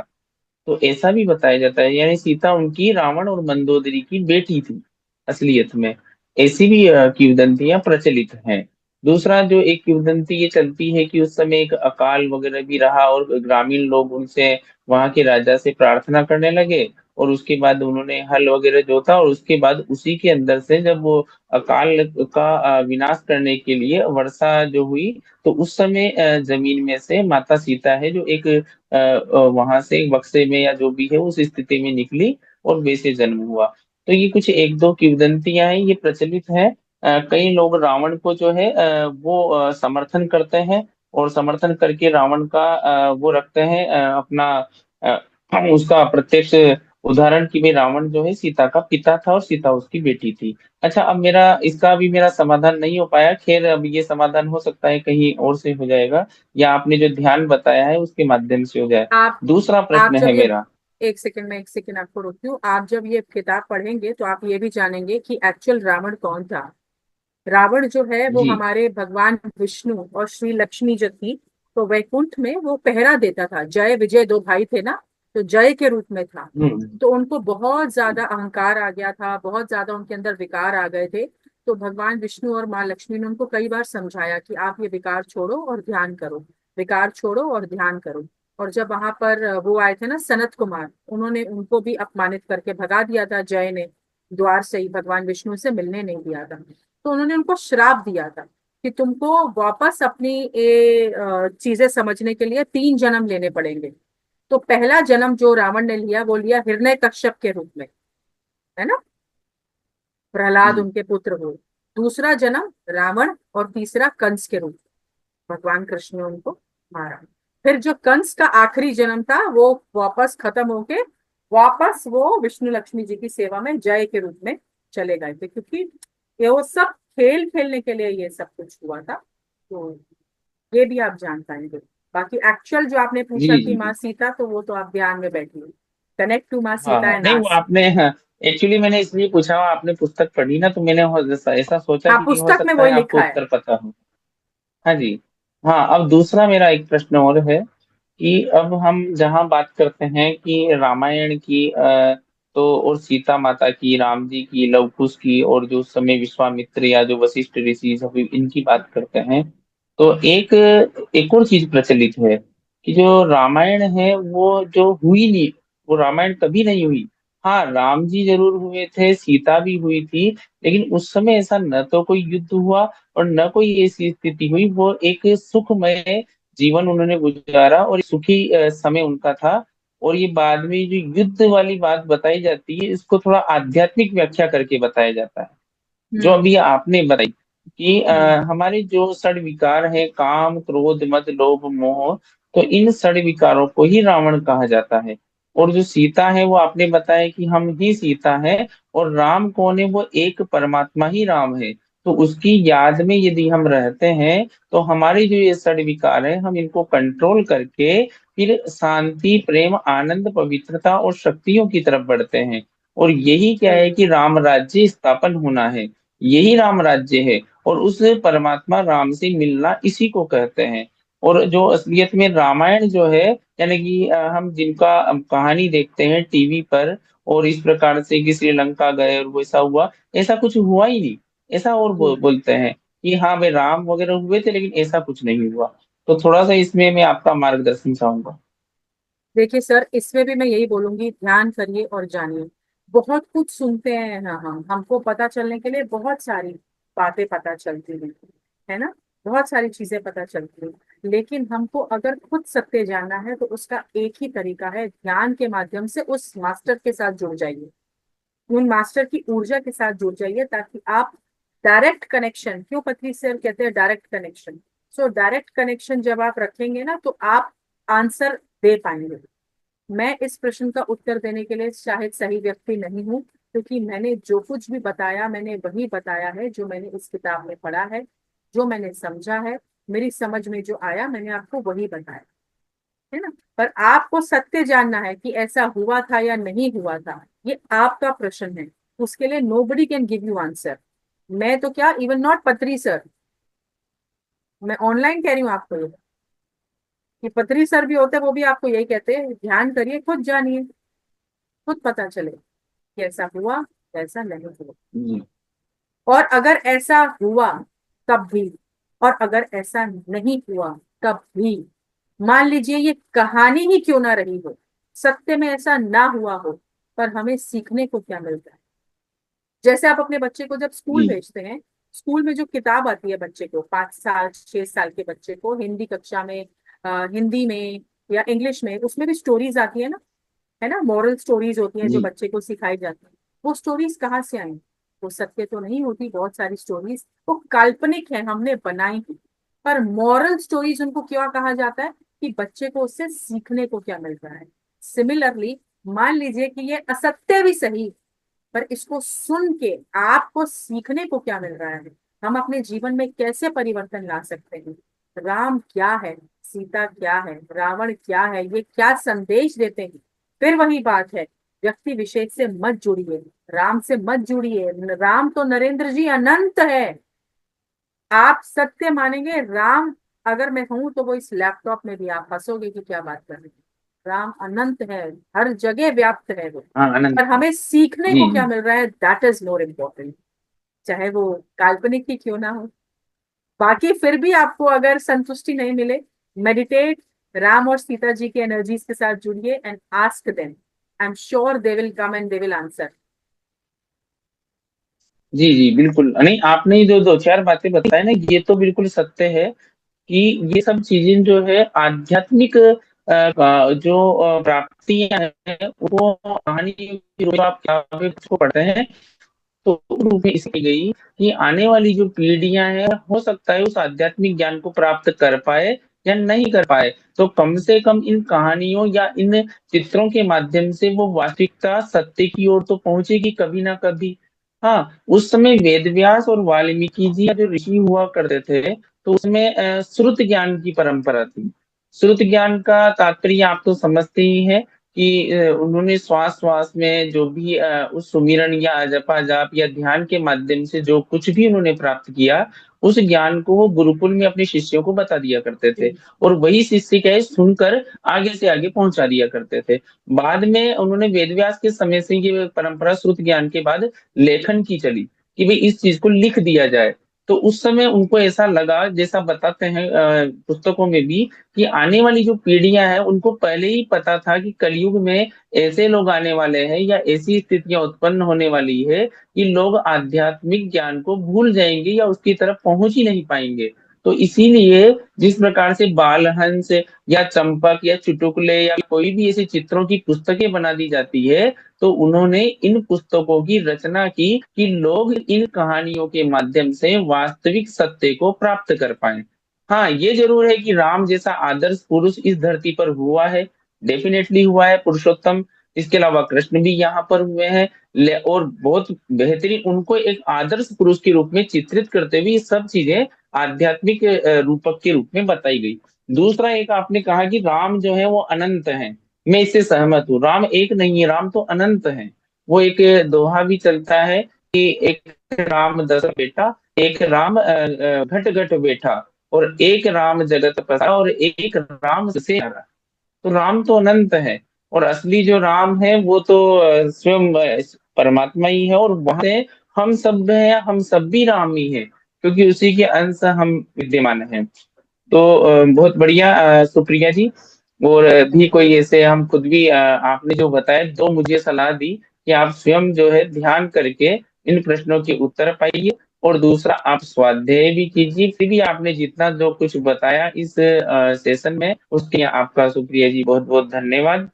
तो ऐसा भी बताया जाता है, यानी सीता उनकी रावण और मंदोदरी की बेटी थी असलियत में। ऐसी भी किंवदंतियां प्रचलित हैं। दूसरा जो एक किंवदंती ये चलती है कि उस समय एक अकाल वगैरह भी रहा, और ग्रामीण लोग उनसे, वहां के राजा से प्रार्थना करने लगे, और उसके बाद उन्होंने हल वगैरह जोता, और उसके बाद उसी के अंदर से जब वो अकाल का विनाश करने के लिए वर्षा जो हुई, तो उस समय जमीन में से माता सीता है जो एक वहां से एक बक्से में या जो भी है उस स्थिति में निकली, और वैसे जन्म हुआ। तो ये कुछ एक दो किंवदंतियां हैं, ये प्रचलित है। कई लोग रावण को जो है वो समर्थन करते हैं, और समर्थन करके रावण का वो रखते हैं अपना अ, उसका प्रत्यक्ष उदाहरण कि भाई रावण जो है सीता का पिता था और सीता उसकी बेटी थी। अच्छा, अब मेरा इसका अभी मेरा समाधान नहीं हो पाया, खैर अब ये समाधान हो सकता है कहीं और से हो जाएगा, या आपने जो ध्यान बताया है उसके माध्यम से हो जाए। आप दूसरा आप प्रश्न जब है ये, मेरा। एक सेकंड में, एक सेकंड आपको रोकती हूँ। आप जब ये किताब पढ़ेंगे तो आप ये भी जानेंगे कि एक्चुअल रावण कौन था। रावण जो है वो जी। हमारे भगवान विष्णु और श्री लक्ष्मी जो थी, तो वैकुंठ में वो पहरा देता था। जय विजय दो भाई थे ना, तो जय के रूप में था। हम्म। तो उनको बहुत ज्यादा अहंकार आ गया था, बहुत ज्यादा उनके अंदर विकार आ गए थे। तो भगवान विष्णु और माँ लक्ष्मी ने उनको कई बार समझाया कि आप ये विकार छोड़ो और ध्यान करो, विकार छोड़ो और ध्यान करो। और जब वहां पर वो आए थे ना सनत कुमार, उन्होंने उनको भी अपमानित करके भगा दिया था जय ने, द्वार से ही, भगवान विष्णु से मिलने नहीं दिया था। तो उन्होंने उनको श्राप दिया था कि तुमको वापस अपनी ये चीजें समझने के लिए 3 जन्म लेने पड़ेंगे। तो पहला जन्म जो रावण ने लिया वो लिया हिरण्यकश्यप के रूप में, है ना, प्रहलाद जी। उनके पुत्र हुए। दूसरा जन्म रावण, और तीसरा कंस के रूप में भगवान कृष्ण ने उनको मारा। फिर जो कंस का आखिरी जन्म था वो वापस खत्म होके वापस वो विष्णु लक्ष्मी जी की सेवा में जय के रूप में चले गए थे, क्योंकि ये वो सब खेल खेलने के लिए ये सब कुछ हुआ था। तो ये भी आप जान पाएंगे। बाकी एक्चुअल जो आपने जी पूछा कि जी माँ बिल्कुल। सीता, तो वो तो आप ध्यान में बैठिए, कनेक्ट टू माँ हाँ सीता हाँ, एंड नहीं वो आस्क। आपने, हाँ, एक्चुअली मैंने इसलिए पूछा, आपने पुस्तक पढ़ी ना, तो मैंने ऐसा सोचा हाँ, कि हो पुस्तक में सकता वही है आपको लिखा है। उत्तर पता हो। हाँ जी। हाँ, अब दूसरा मेरा एक प्रश्न और है कि अब हम जहाँ बात करते हैं कि रामायण की तो और सीता माता की, राम जी की, लव कुश की, और जो उस समय विश्वामित्र या जो वशिष्ठ ऋषि सब इनकी बात करते हैं, तो एक और चीज प्रचलित है कि जो रामायण है वो जो हुई नहीं, वो रामायण कभी नहीं हुई। हाँ, राम जी जरूर हुए थे, सीता भी हुई थी, लेकिन उस समय ऐसा न तो कोई युद्ध हुआ और न कोई ऐसी स्थिति हुई। वो एक सुखमय जीवन उन्होंने गुजारा, और सुखी समय उनका था। और ये बाद में जो युद्ध वाली बात बताई जाती है इसको थोड़ा आध्यात्मिक व्याख्या करके बताया जाता है। जो अभी आपने बताई कि हमारे जो षड विकार है, काम, क्रोध, मद, लोभ, मोह, तो इन षड विकारों को ही रावण कहा जाता है। और जो सीता है वो आपने बताया कि हम ही सीता है, और राम कौन है, वो एक परमात्मा ही राम है। तो उसकी याद में यदि हम रहते हैं तो हमारे जो ये षड विकार है हम इनको कंट्रोल करके फिर शांति, प्रेम, आनंद, पवित्रता और शक्तियों की तरफ बढ़ते हैं। और यही क्या है कि राम राज्य स्थापन होना है, यही राम राज्य है। और उस परमात्मा राम से मिलना इसी को कहते हैं। और जो असलियत में रामायण जो है, यानी कि हम जिनका कहानी देखते हैं टीवी पर, और इस प्रकार से कि श्रीलंका गए और वैसा हुआ, ऐसा कुछ हुआ ही नहीं। ऐसा और बोलते हैं कि हाँ भाई राम वगैरह हुए थे, लेकिन ऐसा कुछ नहीं हुआ। तो थोड़ा सा इसमें मैं आपका मार्गदर्शन चाहूंगा। देखिए सर, इसमें भी मैं यही बोलूंगी, ध्यान करिए और जानिए। बहुत कुछ सुनते हैं ना, हमको पता चलने के लिए बहुत सारी बातें पता चलती हैं, है ना, बहुत सारी चीजें पता चलती हैं। लेकिन हमको अगर खुद सत्य जानना है तो उसका एक ही तरीका है, ध्यान के माध्यम से उस मास्टर के साथ जुड़ जाइए, उन मास्टर की ऊर्जा के साथ जुड़ जाइए, ताकि आप डायरेक्ट कनेक्शन, क्यों पत्री सर कहते हैं direct connection, so direct connection जब आप रखेंगे ना तो आप आंसर दे पाएंगे। मैं इस प्रश्न का उत्तर देने के लिए शायद सही व्यक्ति नहीं हूँ, क्योंकि मैंने जो कुछ भी बताया मैंने वही बताया है जो मैंने इस किताब में पढ़ा है, जो मैंने समझा है, मेरी समझ में जो आया मैंने आपको वही बताया, है ना। पर आपको सत्य जानना है कि ऐसा हुआ था या नहीं हुआ था, ये आपका प्रश्न है। उसके लिए nobody can give you answer. मैं तो क्या, इवन नॉट पत्री सर, मैं ऑनलाइन कह रही हूँ आपको ये, कि पत्री सर भी होते हैं, वो भी आपको यही कहते हैं, ध्यान करिए, खुद जानिए, खुद पता चले कि ऐसा हुआ, ऐसा नहीं हुआ। जी और अगर ऐसा हुआ तब भी, और अगर ऐसा नहीं हुआ तब भी, मान लीजिए ये कहानी ही क्यों ना रही हो, सत्य में ऐसा ना हुआ हो, पर हमें सीखने को क्या मिलता है। जैसे आप अपने बच्चे को जब स्कूल जी भेजते हैं, स्कूल में जो किताब आती है बच्चे को, 5 साल 6 साल के बच्चे को हिंदी कक्षा में, हिंदी में या इंग्लिश में, उसमें भी स्टोरीज आती है ना, मॉरल स्टोरीज होती हैं जो जी बच्चे को सिखाई जाती है। वो स्टोरीज कहाँ से आई? वो सत्य तो नहीं होती, बहुत सारी स्टोरीज वो काल्पनिक है, हमने बनाई थी। पर मॉरल स्टोरीज उनको क्या कहा जाता है कि बच्चे को उससे सीखने को क्या मिल रहा है। सिमिलरली, मान लीजिए कि ये असत्य भी सही, पर इसको सुन के आपको सीखने को क्या मिल रहा है, हम अपने जीवन में कैसे परिवर्तन ला सकते हैं। राम क्या है, सीता क्या है, रावण क्या है, ये क्या संदेश देते हैं। फिर वही बात है, व्यक्ति विशेष से मत जुड़िए, राम से मत जुड़िए। राम तो नरेंद्र जी अनंत है। आप सत्य मानेंगे, राम अगर मैं हूं तो वो इस लैपटॉप में भी, आप हंसोगे कि क्या बात कर रहे हैं। राम अनंत है, हर जगह व्याप्त है वो। हाँ अनंत। पर हमें सीखने जी को क्या जी मिल रहा है, दैट इज मोर इम्पोर्टेंट, चाहे वो काल्पनिक ही क्यों ना हो। बाकी फिर भी आपको अगर संतुष्टि नहीं मिले, मेडिटेट, राम और सीता जी की एनर्जीज के साथ जुड़िए and ask them, I am sure they will come and they will answer. जी जी बिल्कुल नहीं, आपने जो दो चार बातें बताए ना ये तो बिल्कुल सत्य है कि ये सब चीजें जो है आध्यात्मिक जो प्राप्तियां हैं वो कहानी के रूप में आप किताबें को पढ़ते हैं तो रूप में इसकी गई कि आने वाली जो पीढ़ियां हैं हो सकता है उस आध्यात्मिक ज्ञान को प्राप्त कर पाए या नहीं कर पाए, तो कम से कम इन कहानियों या इन चित्रों के माध्यम से वो वास्तविकता सत्य की ओर तो पहुंचेगी कभी ना कभी। हाँ, उस समय वेद व्यास और वाल्मीकि जी जो ऋषि हुआ करते थे तो उसमें श्रुत ज्ञान की परंपरा थी। श्रुत ज्ञान का तात्पर्य आप तो समझते ही हैं कि उन्होंने श्वास श्वास में जो भी उस सुमिरन या जपा जाप या ध्यान के माध्यम से जो कुछ भी उन्होंने प्राप्त किया, उस ज्ञान को वो गुरुकुल में अपने शिष्यों को बता दिया करते थे। और वही शिष्य क्या है सुनकर आगे से आगे पहुंचा दिया करते थे। बाद में उन्होंने वेद व्यास के समय से ये परंपरा श्रुत ज्ञान के बाद लेखन की चली कि भाई इस चीज को लिख दिया जाए। तो उस समय उनको ऐसा लगा, जैसा बताते हैं पुस्तकों में भी, कि आने वाली जो पीढ़ियां हैं उनको पहले ही पता था कि कलयुग में ऐसे लोग आने वाले हैं या ऐसी स्थितियां उत्पन्न होने वाली है कि लोग आध्यात्मिक ज्ञान को भूल जाएंगे या उसकी तरफ पहुंच ही नहीं पाएंगे। तो इसीलिए जिस प्रकार से बालहंस या चंपक या चुटकुले या कोई भी ऐसे चित्रों की पुस्तकें बना दी जाती है, तो उन्होंने इन पुस्तकों की रचना की कि लोग इन कहानियों के माध्यम से वास्तविक सत्य को प्राप्त कर पाए। हाँ, ये जरूर है कि राम जैसा आदर्श पुरुष इस धरती पर हुआ है, डेफिनेटली हुआ है पुरुषोत्तम। इसके अलावा कृष्ण भी यहाँ पर हुए हैं, और बहुत बेहतरीन उनको एक आदर्श पुरुष के रूप में चित्रित करते हुए ये सब चीजें आध्यात्मिक रूपक के रूप में बताई गई। दूसरा, एक आपने कहा कि राम जो है वो अनंत है, मैं इससे सहमत हूँ। राम एक नहीं है, राम तो अनंत है। वो एक दोहा भी चलता है कि एक राम दस बेटा, एक राम घट घट बेटा, और एक राम जगत पसारा, और एक राम से हारा। तो राम तो अनंत है, और असली जो राम है वो तो स्वयं परमात्मा ही है, और वहां से हम सब हैं, हम सब भी राम ही है, क्योंकि उसी के अंश हम विद्यमान हैं। तो बहुत बढ़िया सुप्रिया जी। और भी कोई ऐसे, हम खुद भी आपने जो बताया, जो मुझे सलाह दी कि आप स्वयं जो है ध्यान करके इन प्रश्नों के उत्तर पाइए, और दूसरा आप स्वाध्याय भी कीजिए। फिर भी आपने जितना जो कुछ बताया इस सेशन में, उसके लिए आपका सुप्रिया जी बहुत बहुत धन्यवाद।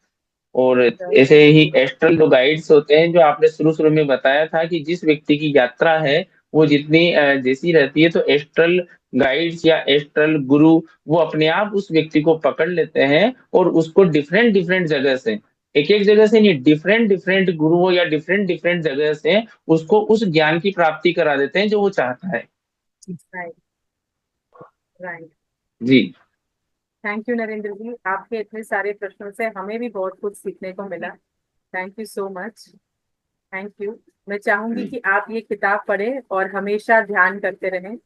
और ऐसे ही एस्ट्रल जो गाइड्स होते हैं, जो आपने शुरू शुरू में बताया था कि जिस व्यक्ति की यात्रा है वो जितनी जैसी रहती है, तो एस्ट्रल गाइड्स या एस्ट्रल गुरु वो अपने आप उस व्यक्ति को पकड़ लेते हैं, और उसको डिफरेंट डिफरेंट जगह से, एक एक जगह से नहीं, डिफरेंट डिफरेंट गुरुओं या डिफरेंट डिफरेंट जगह से उसको उस ज्ञान की प्राप्ति करा देते हैं जो वो चाहता है। Right, right. जी, थैंक यू नरेंद्र जी, आपके इतने सारे प्रश्नों से हमें भी बहुत कुछ सीखने को मिला। Thank you so much, thank you. मैं चाहूंगी कि आप ये किताब पढ़ें और हमेशा ध्यान करते रहें।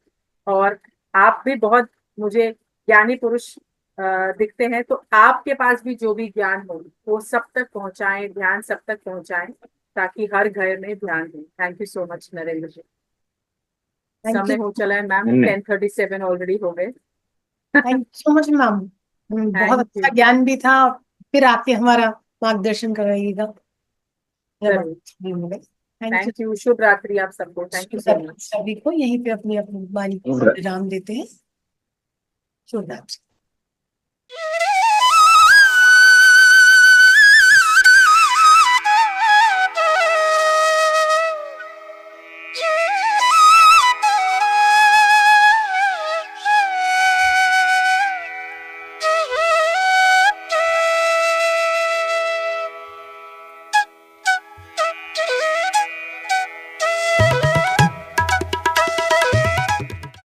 और आप भी बहुत मुझे ज्ञानी पुरुष दिखते हैं, तो आपके पास भी जो भी ज्ञान हो वो सब तक पहुंचाएं, ध्यान सब तक पहुंचाएं, ताकि हर घर में ध्यान हो। Thank you so much Narendra ji. Thank समय यू, हो चला है मैम, धन्यवाद। 10:37 ऑलरेडी हो गए। Thank you so much ma'am. बहुत थैंक अच्छा यू। ज्ञान भी था। फिर आके हमारा मार्गदर्शन कराइएगा जब आप जरूर। फ्री होंगे। Thank you. थैंक यू, शुभ रात्रि आप सबको। Thank you so much. सभी को यहीं पे अपनी अपनी वाणी को विराम देते हैं। शुभ रात्रि।